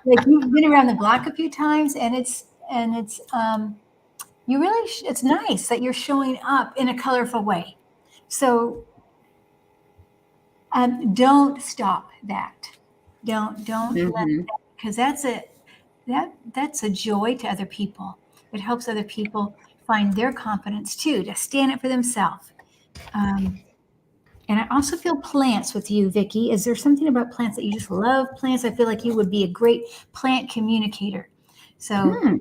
like you've been around the block a few times, and it's you really it's nice that you're showing up in a colorful way. So don't stop that. Don't let that, because that's a joy to other people. It helps other people find their confidence too, to stand up for themselves. And I also feel plants with you, Vicky. Is there something about plants that you just love? Plants, I feel like you would be a great plant communicator. So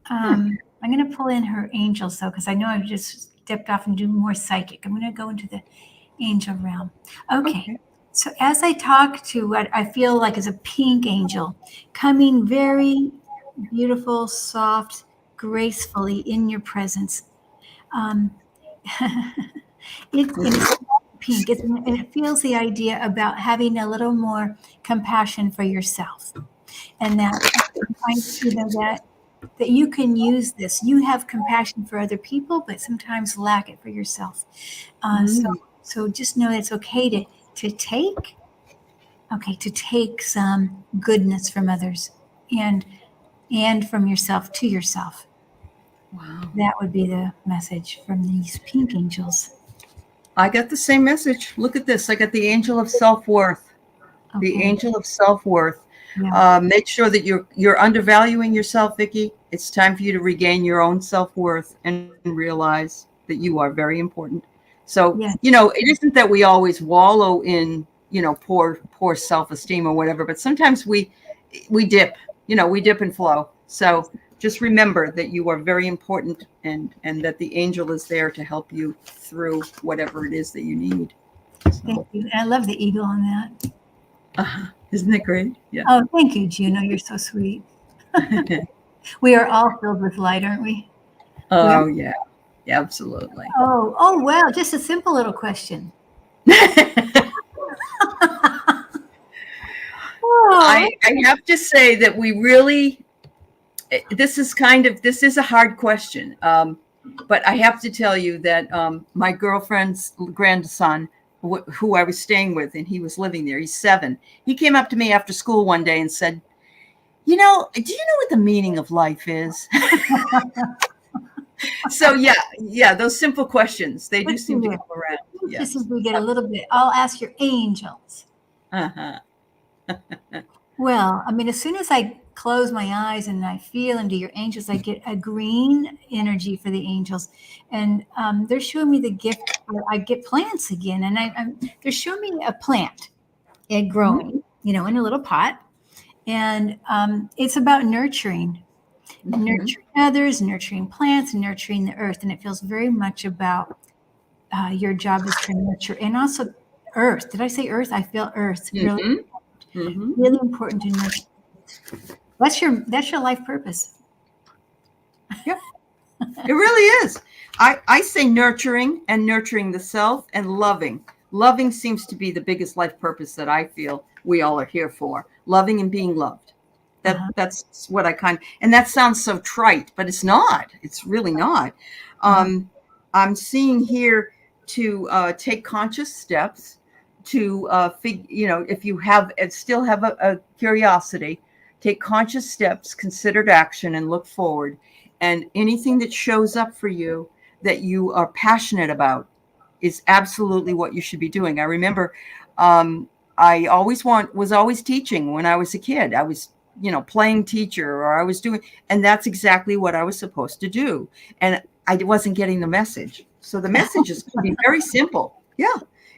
I'm going to pull in her angels, though, because I know I've just stepped off and do more psychic. I'm going to go into the angel realm. Okay. So as I talk to what I feel like is a pink angel, coming very beautiful, soft, gracefully in your presence. It's pink, and it feels the idea about having a little more compassion for yourself, and that you can use this. You have compassion for other people, but sometimes lack it for yourself. So just know it's okay to take some goodness from others and from yourself to yourself. Wow. That would be the message from these pink angels. I got the same message. Look at this. I got the angel of self-worth. Okay. The angel of self-worth. Yeah. Make sure that you're undervaluing yourself, Vicky. It's time for you to regain your own self-worth and realize that you are very important. So, yes. It isn't that we always wallow in, poor self-esteem or whatever, but sometimes we dip, we dip and flow. So just remember that you are very important and that the angel is there to help you through whatever it is that you need. So. Thank you. And I love the eagle on that. Isn't it great? Yeah. Oh, thank you, Juno. You're so sweet. We are all filled with light, aren't we? Oh, yeah, absolutely. Oh, well, just a simple little question. I have to say that we really, this is a hard question. But I have to tell you that my girlfriend's grandson, who I was staying with, and he was living there, he's 7. He came up to me after school one day and said, do you know what the meaning of life is? So yeah, those simple questions, they do seem to come around. Just as we get a little bit, I'll ask your angels. Uh-huh. Well, I mean, as soon as I close my eyes and I feel into your angels, I get a green energy for the angels, and they're showing me the gift. I get plants again, and they're showing me a plant, it growing, in a little pot, and it's about nurturing others, nurturing plants, and nurturing the earth, and it feels very much about your job is to nurture, and also earth. Did I say earth? I feel earth really. Really important to nurture. That's your life purpose. Yeah, it really is. I say nurturing the self, and loving. Loving seems to be the biggest life purpose that I feel we all are here for. Loving and being loved. That's what and that sounds so trite, but it's not. It's really not. I'm seeing here to take conscious steps to if you still have a curiosity, take conscious steps, considered action, and look forward. And anything that shows up for you that you are passionate about is absolutely what you should be doing. I remember I was always teaching when I was a kid. I was playing teacher, or I was doing, and that's exactly what I was supposed to do. And I wasn't getting the message. So the message is going to be very simple. Yeah.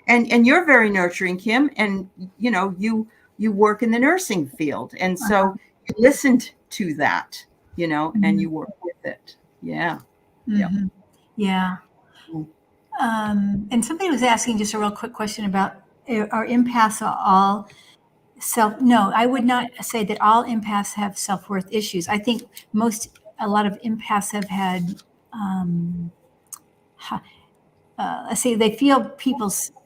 And you're very nurturing, Kim, and you work in the nursing field, and so you listened to that, and you work with it. Yeah. Yeah. And somebody was asking just a real quick question about, are empaths all no, I would not say that all empaths have self-worth issues. I think a lot of empaths have had let's say they feel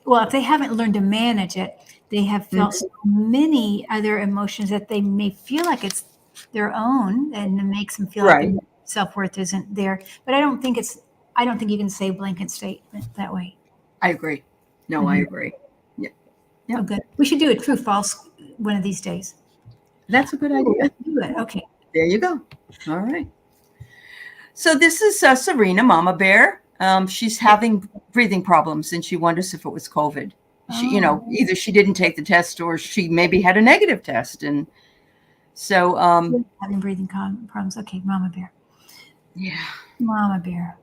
if they haven't learned to manage it, they have felt so many other emotions that they may feel like it's their own, and it makes them feel like their self-worth isn't there. But I don't think you can say blanket statement that way. I agree. No, I agree. Yeah. Oh, good. We should do a true false one of these days. That's a good idea. Let's do it. Okay. There you go. All right. So this is Serena, Mama Bear. She's having breathing problems, and she wonders if it was COVID. She, either she didn't take the test, or she maybe had a negative test, and so having breathing problems. Okay, Mama Bear. Yeah, Mama Bear.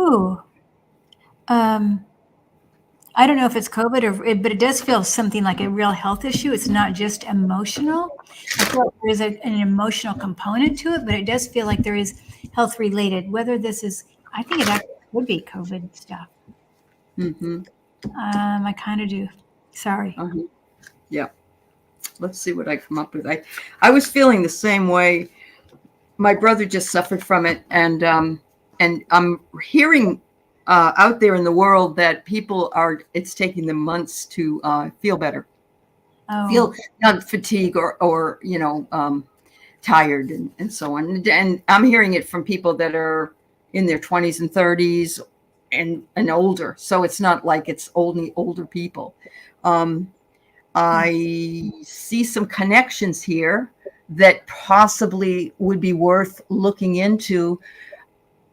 Ooh. I don't know if it's COVID but it does feel something like a real health issue. It's not just emotional. I feel like there's an emotional component to it, but it does feel like there is health related. Whether this is, I think it actually could be COVID stuff. I kind of do. Sorry. Yeah. Let's see what I come up with. I was feeling the same way. My brother just suffered from it, and I'm hearing out there in the world that it's taking them months to feel better, feel not fatigue or tired and so on. And I'm hearing it from people that are in their 20s and 30s and older. So it's not like it's only older people. I see some connections here that possibly would be worth looking into.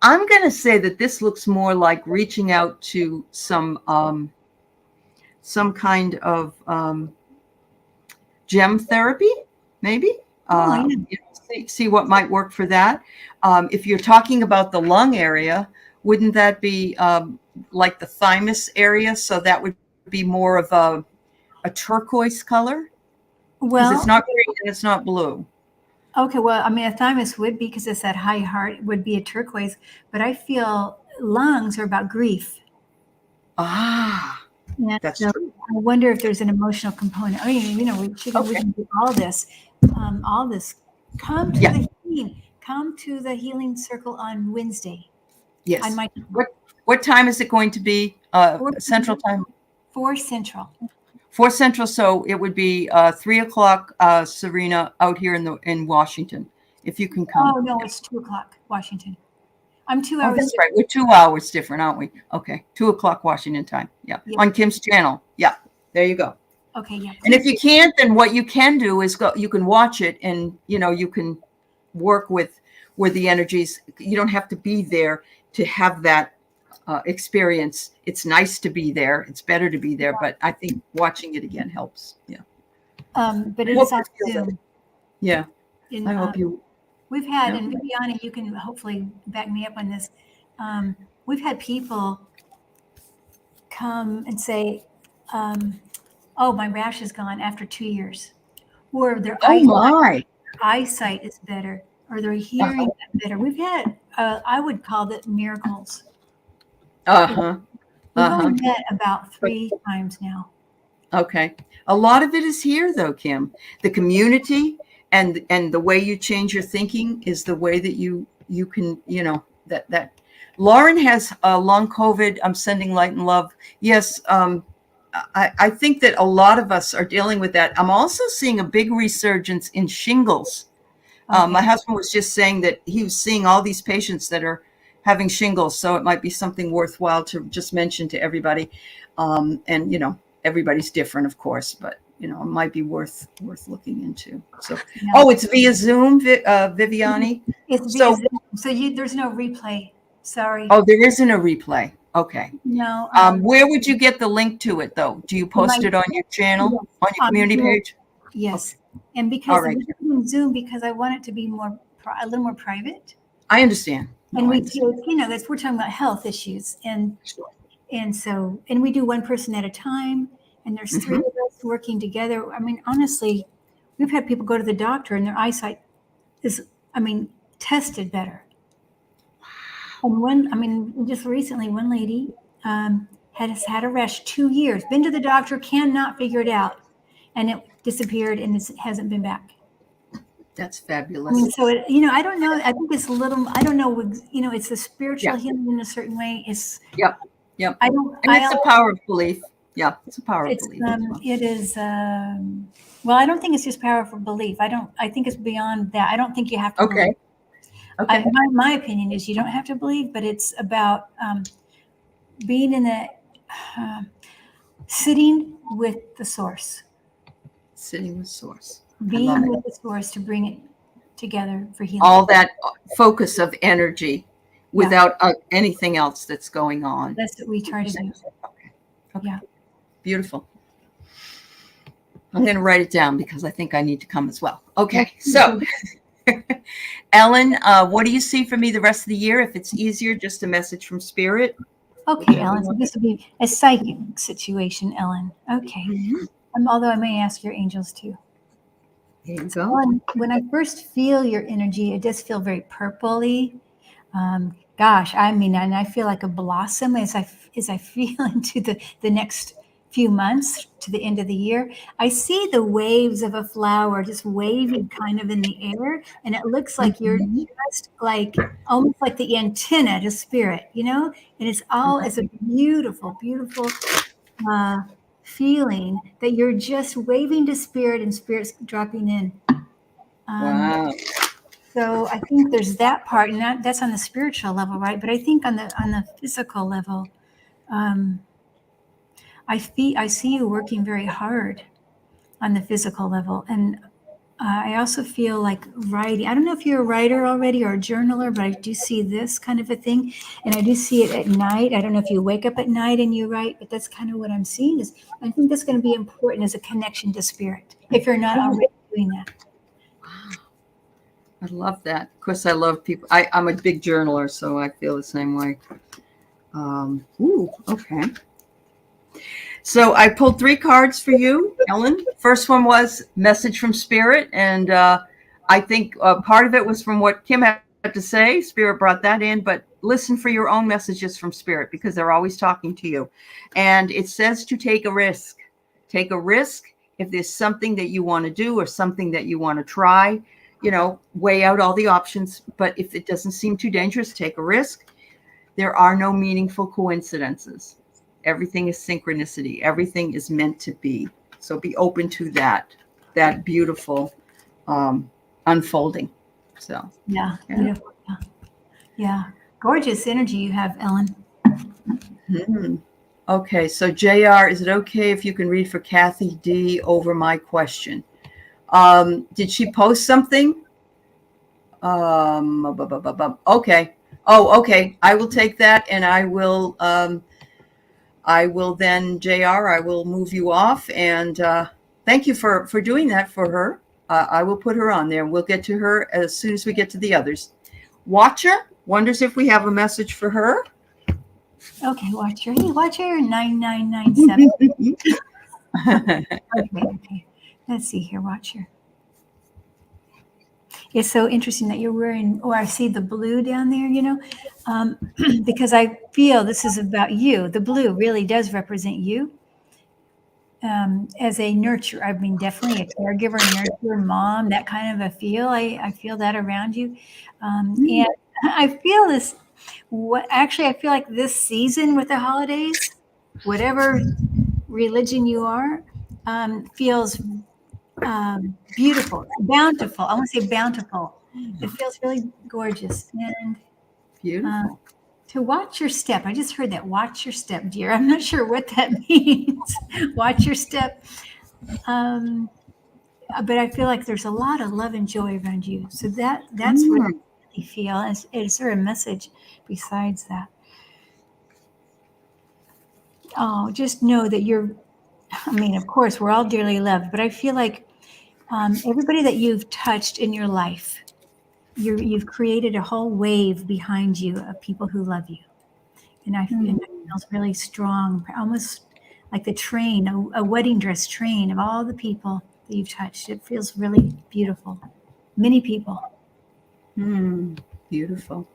I'm going to say that this looks more like reaching out to some kind of gem therapy, maybe. See what might work for that. If you're talking about the lung area, wouldn't that be like the thymus area? So that would be more of a turquoise color? Well, it's not green and it's not blue. Okay, well, I mean, a thymus would be, because it's that high heart, would be a turquoise, but I feel lungs are about grief. That's true. I wonder if there's an emotional component. I mean, we can do all this Come to Yeah. the healing. Come to the healing circle on Wednesday. Yes. On my What time is it going to be? 4 Central time? 4 Central. 4 Central. So it would be 3 o'clock, Serena, out here in Washington, if you can come. Oh no, it's 2 o'clock Washington. I'm 2 Oh, hours. that's right. We're 2 hours different, aren't we? Okay. 2 o'clock Washington time. Yeah. Yeah. On Kim's channel. Yeah. There you go. Okay, yeah. And if you can't, then what you can do is you can watch it, and you can work with the energies. You don't have to be there to have that experience. It's nice to be there. It's better to be there, but I think watching it again helps. Yeah. But it is on Zoom. Yeah. In, I hope you. We've had, and Vivian, you can hopefully back me up on this. We've had people come and say, "Oh, my rash is gone after 2 years," or their eyesight is better, or their hearing is better. We've had, I would call it miracles. We've only met about 3 times now. Okay. A lot of it is here, though, Kim. The community and the way you change your thinking is the way that you can, that Lauren has long COVID. I'm sending light and love. Yes. I think that a lot of us are dealing with that. I'm also seeing a big resurgence in shingles. My husband was just saying that he was seeing all these patients that are having shingles. So it might be something worthwhile to just mention to everybody. And, everybody's different, of course, but, it might be worth looking into. So, it's via Zoom, Viviani? It's via Zoom. So there's no replay. Sorry. Oh, there isn't a replay. Okay. No. Where would you get the link to it, though? Do you post it on your channel, on your community page? Yes. Okay. And because I'm using Zoom, because I want it to be a little more private. I understand. And we're talking about health issues, and so we do one person at a time, and there's 3 of us working together. I mean, honestly, we've had people go to the doctor and their eyesight is, tested better. And just recently, one lady has had a rash 2 years, been to the doctor, cannot figure it out, and it disappeared, and it hasn't been back. That's fabulous. So I don't know. I think it's a little. I don't know. It's a spiritual healing in a certain way. It's. Yep. And it's the power of belief. Yeah, it's a power of belief. It is. Well, I don't think it's just power of belief. I think it's beyond that. I don't think you have to. Okay. Okay. My opinion is you don't have to believe, but it's about being in the sitting with the source. Sitting with source. Being with the source to bring it together for healing. All that focus of energy without anything else that's going on. That's what we try to do. Okay. Yeah. Beautiful. I'm going to write it down because I think I need to come as well. Okay. So, Ellen, what do you see for me the rest of the year? If it's easier, just a message from Spirit. Okay, Ellen. So this would be a psychic situation, Ellen. Okay. Although I may ask your angels too. There you go. When I first feel your energy, it does feel very purpley. And I feel like a blossom as I feel into the next few months to the end of the year. I see the waves of a flower just waving kind of in the air, and it looks like you're just like almost like the antenna to Spirit, and it's a beautiful, beautiful feeling that you're just waving to Spirit and Spirit's dropping in. Wow. So I think there's that part, and that's on the spiritual level, right? But I think on the physical level, I see you working very hard on the physical level, and I also feel like writing. I don't know if you're a writer already or a journaler, but I do see this kind of a thing, and I do see it at night. I don't know if you wake up at night and you write, but that's kind of what I'm seeing. Is I think that's going to be important as a connection to Spirit if you're not already doing that. I love that. Of course, I love people. I'm a big journaler, so I feel the same way. Okay. So I pulled 3 cards for you, Ellen. First one was message from Spirit. And I think part of it was from what Kim had to say. Spirit brought that in, but listen for your own messages from Spirit because they're always talking to you. And it says to take a risk. Take a risk if there's something that you want to do or something that you want to try. weigh out all the options. But if it doesn't seem too dangerous, take a risk. There are no meaningful coincidences. Everything is synchronicity. Everything is meant to be. So be open to that beautiful unfolding. So yeah. Beautiful. Yeah. Gorgeous energy you have, Ellen. Mm-hmm. Okay, so JR, is it okay if you can read for Kathy D over my question? Did she post something? Okay. Oh, okay. I will take that, and I will then, JR, I will move you off, and thank you for doing that for her. I will put her on there. We'll get to her as soon as we get to the others. Watcher wonders if we have a message for her. Okay, Watcher. Hey, Watcher 9997. Okay. Let's see here, Watcher. It's so interesting that you're wearing, I see the blue down there, because I feel this is about you. The blue really does represent you as a nurturer. I mean, definitely a caregiver, nurturer, mom, that kind of a feel. I feel that around you. And I feel this, I feel like this season with the holidays, whatever religion you are, feels beautiful, bountiful. I want to say bountiful. It feels really gorgeous. And Beautiful. To watch your step. I just heard that. Watch your step, dear. I'm not sure what that means. Watch your step. But I feel like there's a lot of love and joy around you. So that's what I really feel. Is there a message besides that? Oh, just know that of course, we're all dearly loved, but I feel like everybody that you've touched in your life, you've created a whole wave behind you of people who love you. And it feels really strong, almost like the train, a wedding dress train of all the people that you've touched. It feels really beautiful. Many people. Beautiful.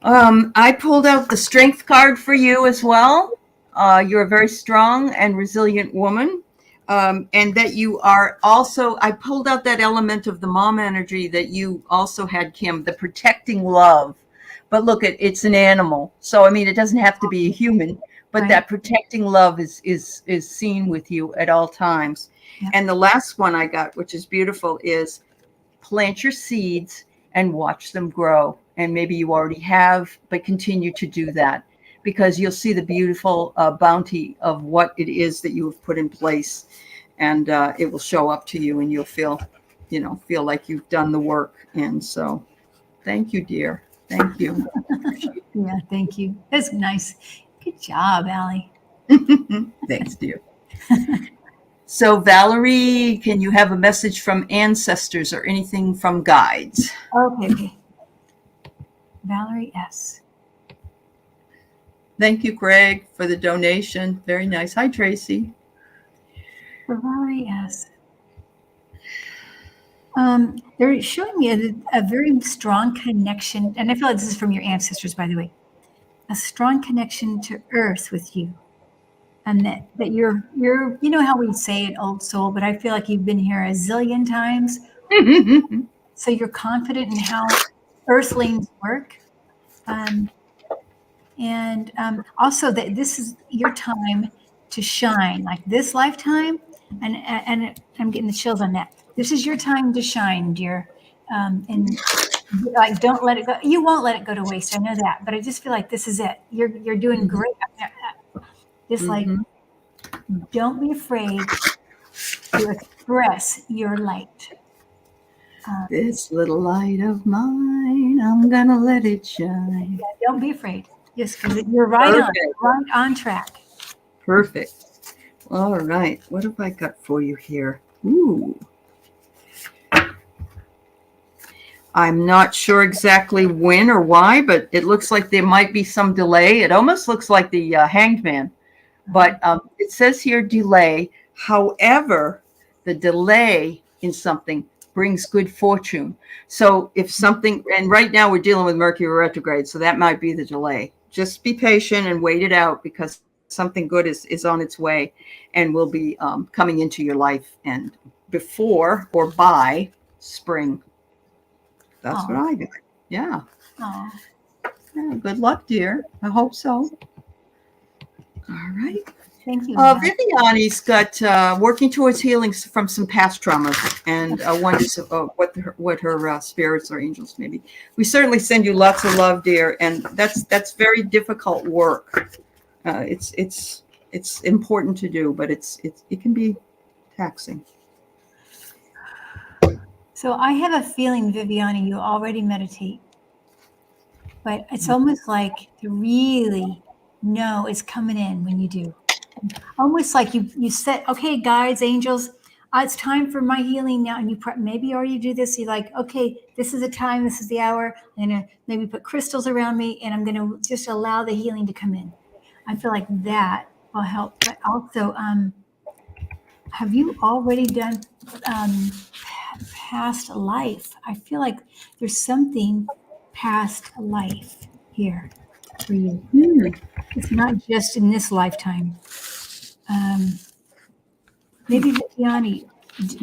I pulled out the strength card for you as well. You're a very strong and resilient woman. And that you are also, I pulled out that element of the mom energy that you also had, Kim, the protecting love. But look, it's an animal. So, I mean, it doesn't have to be a human, but right. That protecting love is seen with you at all times. Yep. And the last one I got, which is beautiful, is plant your seeds and watch them grow. And maybe you already have, but continue to do that, because you'll see the beautiful bounty of what it is that you have put in place, and it will show up to you, and you'll feel like you've done the work. And so thank you, dear. Thank you. Yeah, thank you. That's nice. Good job, Allie. Thanks, dear. So Valerie, can you have a message from ancestors or anything from guides? Okay. Valerie S. Thank you, Craig, for the donation. Very nice. Hi, Tracy. For Valerie S. They're showing me a very strong connection, and I feel like this is from your ancestors, by the way. A strong connection to Earth with you, and that you're how we say it, old soul, but I feel like you've been here a zillion times. So you're confident in how Earthlings work. And also that this is your time to shine, like this lifetime. And I'm getting the chills on that. This is your time to shine, dear. And like, don't let it go. You won't let it go to waste. I know that, but I just feel like this is it. You're doing great. Just like, don't be afraid to express your light. This little light of mine, I'm gonna let it shine. Don't be afraid. Yes, because you're right on track. Perfect. All right. What have I got for you here? Ooh. I'm not sure exactly when or why, but it looks like there might be some delay. It almost looks like the Hanged Man, but it says here delay. However, the delay in something brings good fortune. So if something, and right now we're dealing with Mercury retrograde, so that might be the delay. Just be patient and wait it out, because something good is on its way and will be coming into your life, and before or by spring. That's what I do. Yeah. Oh. Yeah. Good luck, dear. I hope so. All right. Thank you. Viviani's got working towards healing from some past traumas, and wonders what her spirits or angels maybe. We certainly send you lots of love, dear, and that's very difficult work. It's important to do, but it can be taxing. So I have a feeling, Viviani, you already meditate, but it's almost like to really know it's coming in when you do. Almost like you said, okay, guides, angels, it's time for my healing now. And you maybe already do this. You're like, okay, this is the time, this is the hour. I'm going to maybe put crystals around me, and I'm going to just allow the healing to come in. I feel like that will help. But also, have you already done past life? I feel like there's something past life here for you. It's not just in this lifetime. Maybe Viviani,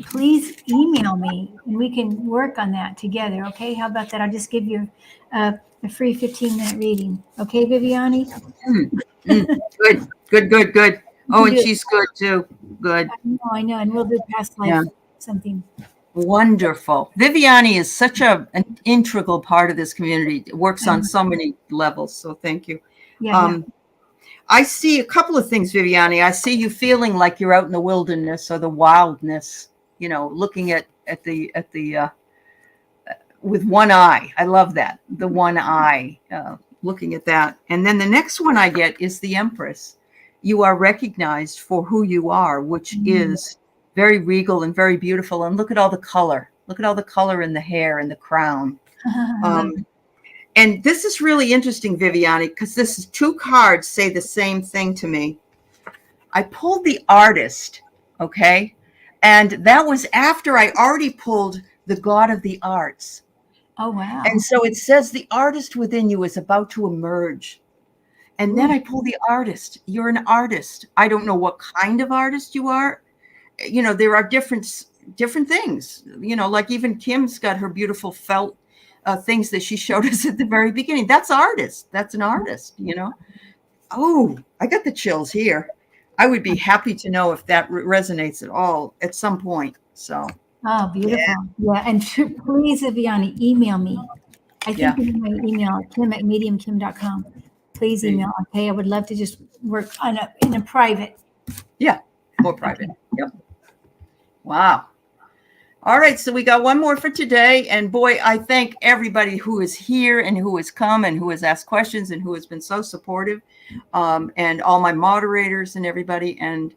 please email me and we can work on that together. Okay, how about that? I'll just give you a free 15-minute reading. Okay, Viviani? Good. Oh, and she's good too. Good. I know, and we'll do past life something. Wonderful. Viviani is such an integral part of this community. It works on so many levels. So thank you. I see a couple of things, Viviani. I see you feeling like you're out in the wilderness or the wildness, looking at the with one eye. I love that. The one eye, looking at that. And then the next one I get is the Empress. You are recognized for who you are, which is very regal and very beautiful. And look at all the color. Look at all the color in the hair and the crown. And this is really interesting, Viviani, because this is 2 cards say the same thing to me. I pulled the Artist, okay? And that was after I already pulled the God of the Arts. Oh, wow. And so it says the artist within you is about to emerge. And then I pull the Artist. You're an artist. I don't know what kind of artist you are. There are different things, like even Kim's got her beautiful felt things that she showed us at the very beginning. That's artist. That's an artist, Oh, I got the chills here. I would be happy to know if that resonates at all at some point. So. Oh, beautiful. Yeah. And please, Viviani, email me. I think you have my email, kim@mediumkim.com. Please email. Okay. I would love to just work in a private. Yeah. More private. Yep. Wow. All right, so we got one more for today. And boy, I thank everybody who is here and who has come and who has asked questions and who has been so supportive, and all my moderators and everybody. And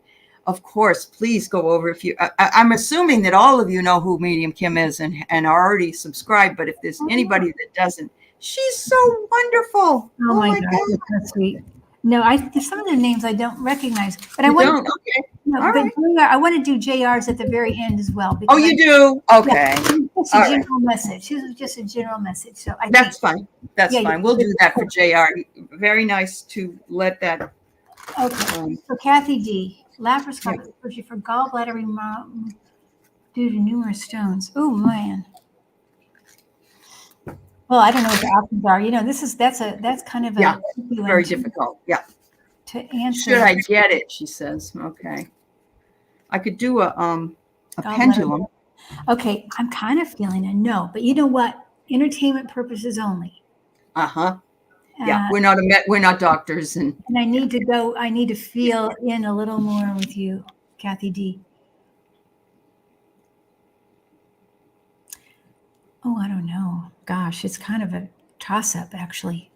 of course, please go over I'm assuming that all of you know who Medium Kim is and are already subscribed. But if there's anybody that doesn't, she's so wonderful. Oh my God, that's so sweet. No, there's some of their names I don't recognize, but I want. Okay. No, all but right. I want to do JR's at the very end as well. Oh, you do? Okay. It's a general message. This is just a general message. So that's fine. That's fine. We'll do that for JR. Very nice to let that. Okay. So Kathy D. Laparoscopic surgery for gallbladder removal due to numerous stones. Oh man. Well, I don't know what the options are. That's kind of a very difficult. Yeah. To answer. Should I get it? She says. Okay. I could do a pendulum. Okay, I'm kind of feeling a no, but you know what? Entertainment purposes only. Yeah, we're not doctors, and I need to go. I need to feel in a little more with you, Kathy D. Oh, I don't know. Gosh, it's kind of a toss-up, actually.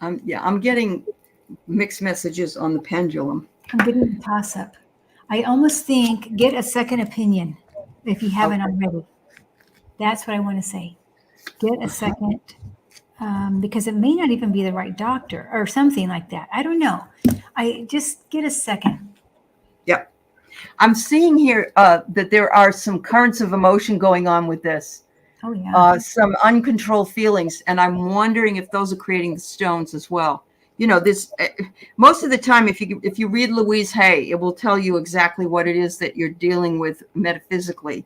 I'm getting mixed messages on the pendulum. I'm getting a toss-up. I almost think get a second opinion if you haven't already. That's what I want to say. Get a second, because it may not even be the right doctor or something like that. I don't know. I just get a second. Yep. I'm seeing here that there are some currents of emotion going on with this. Oh, yeah. Some uncontrolled feelings. And I'm wondering if those are creating the stones as well. This most of the time, if you read Louise Hay, it will tell you exactly what it is that you're dealing with metaphysically.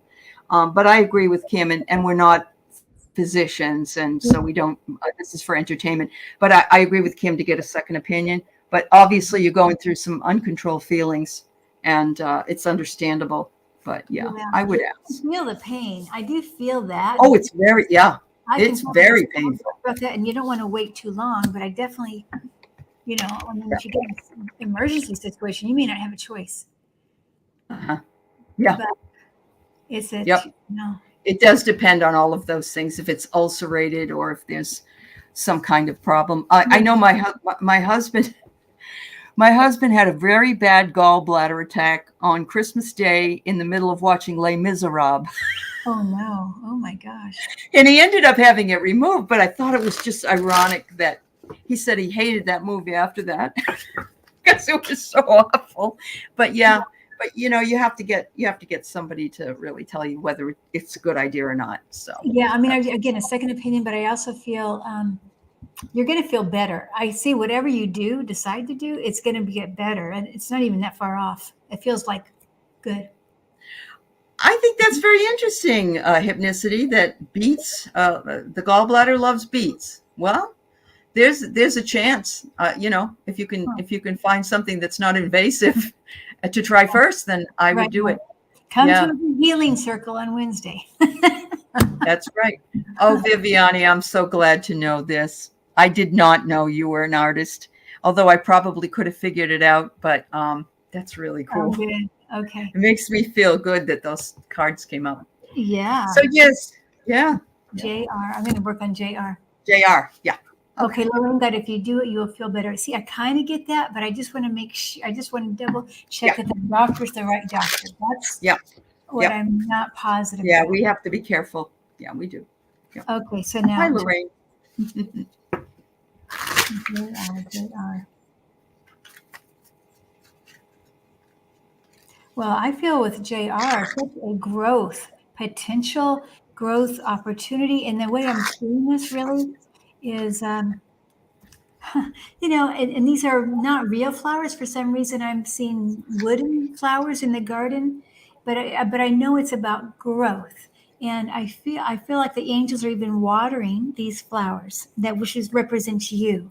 But I agree with Kim, and we're not physicians, and so we don't. This is for entertainment. But I agree with Kim to get a second opinion. But obviously, you're going through some uncontrolled feelings, and it's understandable. But yeah, I would ask. I feel the pain. I do feel that. Oh, it's very it's very painful. About that, and you don't want to wait too long. But I definitely, you know, I mean, if you get an emergency situation, you may not have a choice. Yeah. But it's a no. It does depend on all of those things. If it's ulcerated or if there's some kind of problem. I know my husband. My husband had a very bad gallbladder attack on Christmas Day in the middle of watching Les Miserables. Oh no! Oh my gosh! And he ended up having it removed. But I thought it was just ironic that he said he hated that movie after that because it was so awful. But yeah. But you know, you have to get somebody to really tell you whether it's a good idea or not. So yeah, I mean, again, a second opinion, but I also feel you're going to feel better. I see whatever you decide to do, it's going to get better, and it's not even that far off. It feels like good. I think that's very interesting, hypnicity. That beets, the gallbladder loves beets. Well, there's a chance. You know, if you can find something that's not invasive to try first, then I would do it. Come to the healing circle on Wednesday. That's right. Oh, Viviani, I'm so glad to know this. I did not know you were an artist, although I probably could have figured it out, but that's really cool. Oh, good. Okay. It makes me feel good that those cards came out. Yeah. So yes. Yeah. JR. I'm going to work on JR. JR. Yeah. Okay, Lorraine, that if you do it, you'll feel better. See, I kind of get that, but I just want to make sure, I just want to double check that the doctor's the right doctor. That's what I'm not positive Yeah, about. we have to be careful. Yeah, we do. Yeah. Okay, so now. Hi, Lorraine. JR. Well, I feel with JR, such a potential growth opportunity. And the way I'm seeing this really is, you know, and these are not real flowers. For some reason, I'm seeing wooden flowers in the garden, but I know it's about growth. And I feel like the angels are even watering these flowers which represents you.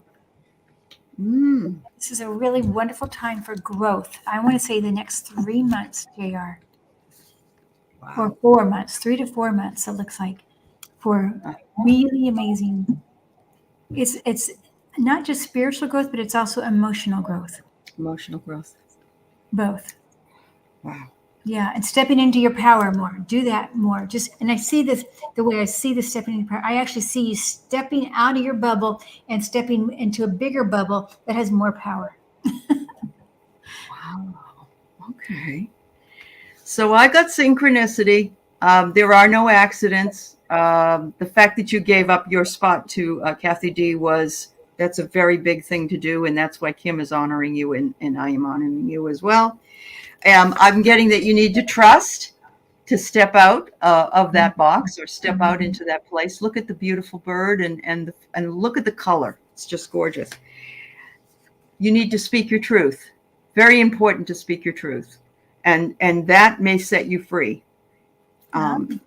This is a really wonderful time for growth. I want to say the next 3 months, JR. Wow. Or 4 months, 3 to 4 months, it looks like, for really amazing. It's not just spiritual growth, but it's also emotional growth. Emotional growth. Both. Wow. Yeah, and stepping into your power more. Do that more. And I see this, the way I see this stepping into power, I actually see you stepping out of your bubble and stepping into a bigger bubble that has more power. Wow. Okay. So I got synchronicity. There are no accidents. The fact that you gave up your spot to Kathy D that's a very big thing to do. And that's why Kim is honoring you and I am honoring you as well. I'm getting that you need to trust to step out of that box or step out into that place. Look at the beautiful bird and look at the color. It's just gorgeous. You need to speak your truth. Very important to speak your truth. And that may set you free. And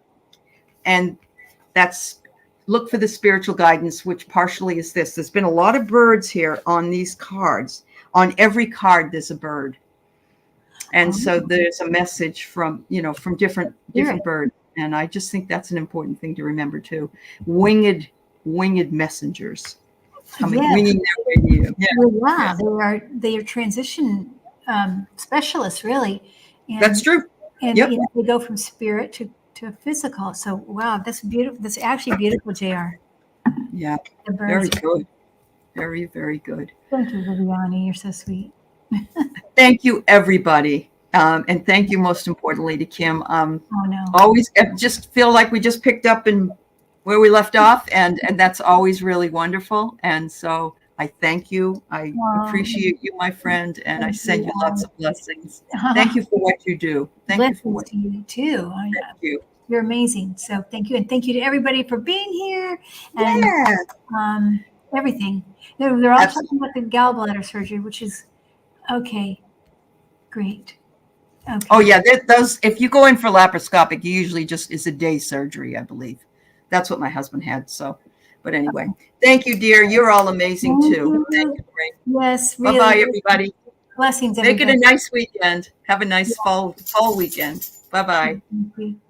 that's, look for the spiritual guidance, which partially is this. There's been a lot of birds here on these cards. On every card, there's a bird. And so there's a message from different birds. And I just think that's an important thing to remember too. Winged messengers coming, winging their way to you. Yeah. Wow, they are transition specialists, really. And, that's true. And they go from spirit to physical. So wow, that's beautiful. That's actually beautiful, JR. Yeah, very good. Very, very good. Thank you, Viviani. You're so sweet. Thank you, everybody. And thank you, most importantly, to Kim. Always just feel like we just picked up in where we left off, and that's always really wonderful. And so I thank you. I appreciate you, my friend, and I send you lots of blessings. Thank you for what you do. Thank you for what you do too. Thank you. You're amazing. So thank you, and thank you to everybody for being here. And everything. They're all talking about the gallbladder surgery, which is okay. Great. Okay. Oh yeah, those. If you go in for laparoscopic, you usually just is a day surgery, I believe. That's what my husband had. So, but anyway, thank you, dear. You're all amazing Thank too. Thank you. you, Ray. Yes, Bye really. bye, everybody. Blessings, Make it a everybody. nice weekend. Have a nice fall weekend. Bye bye. Thank you.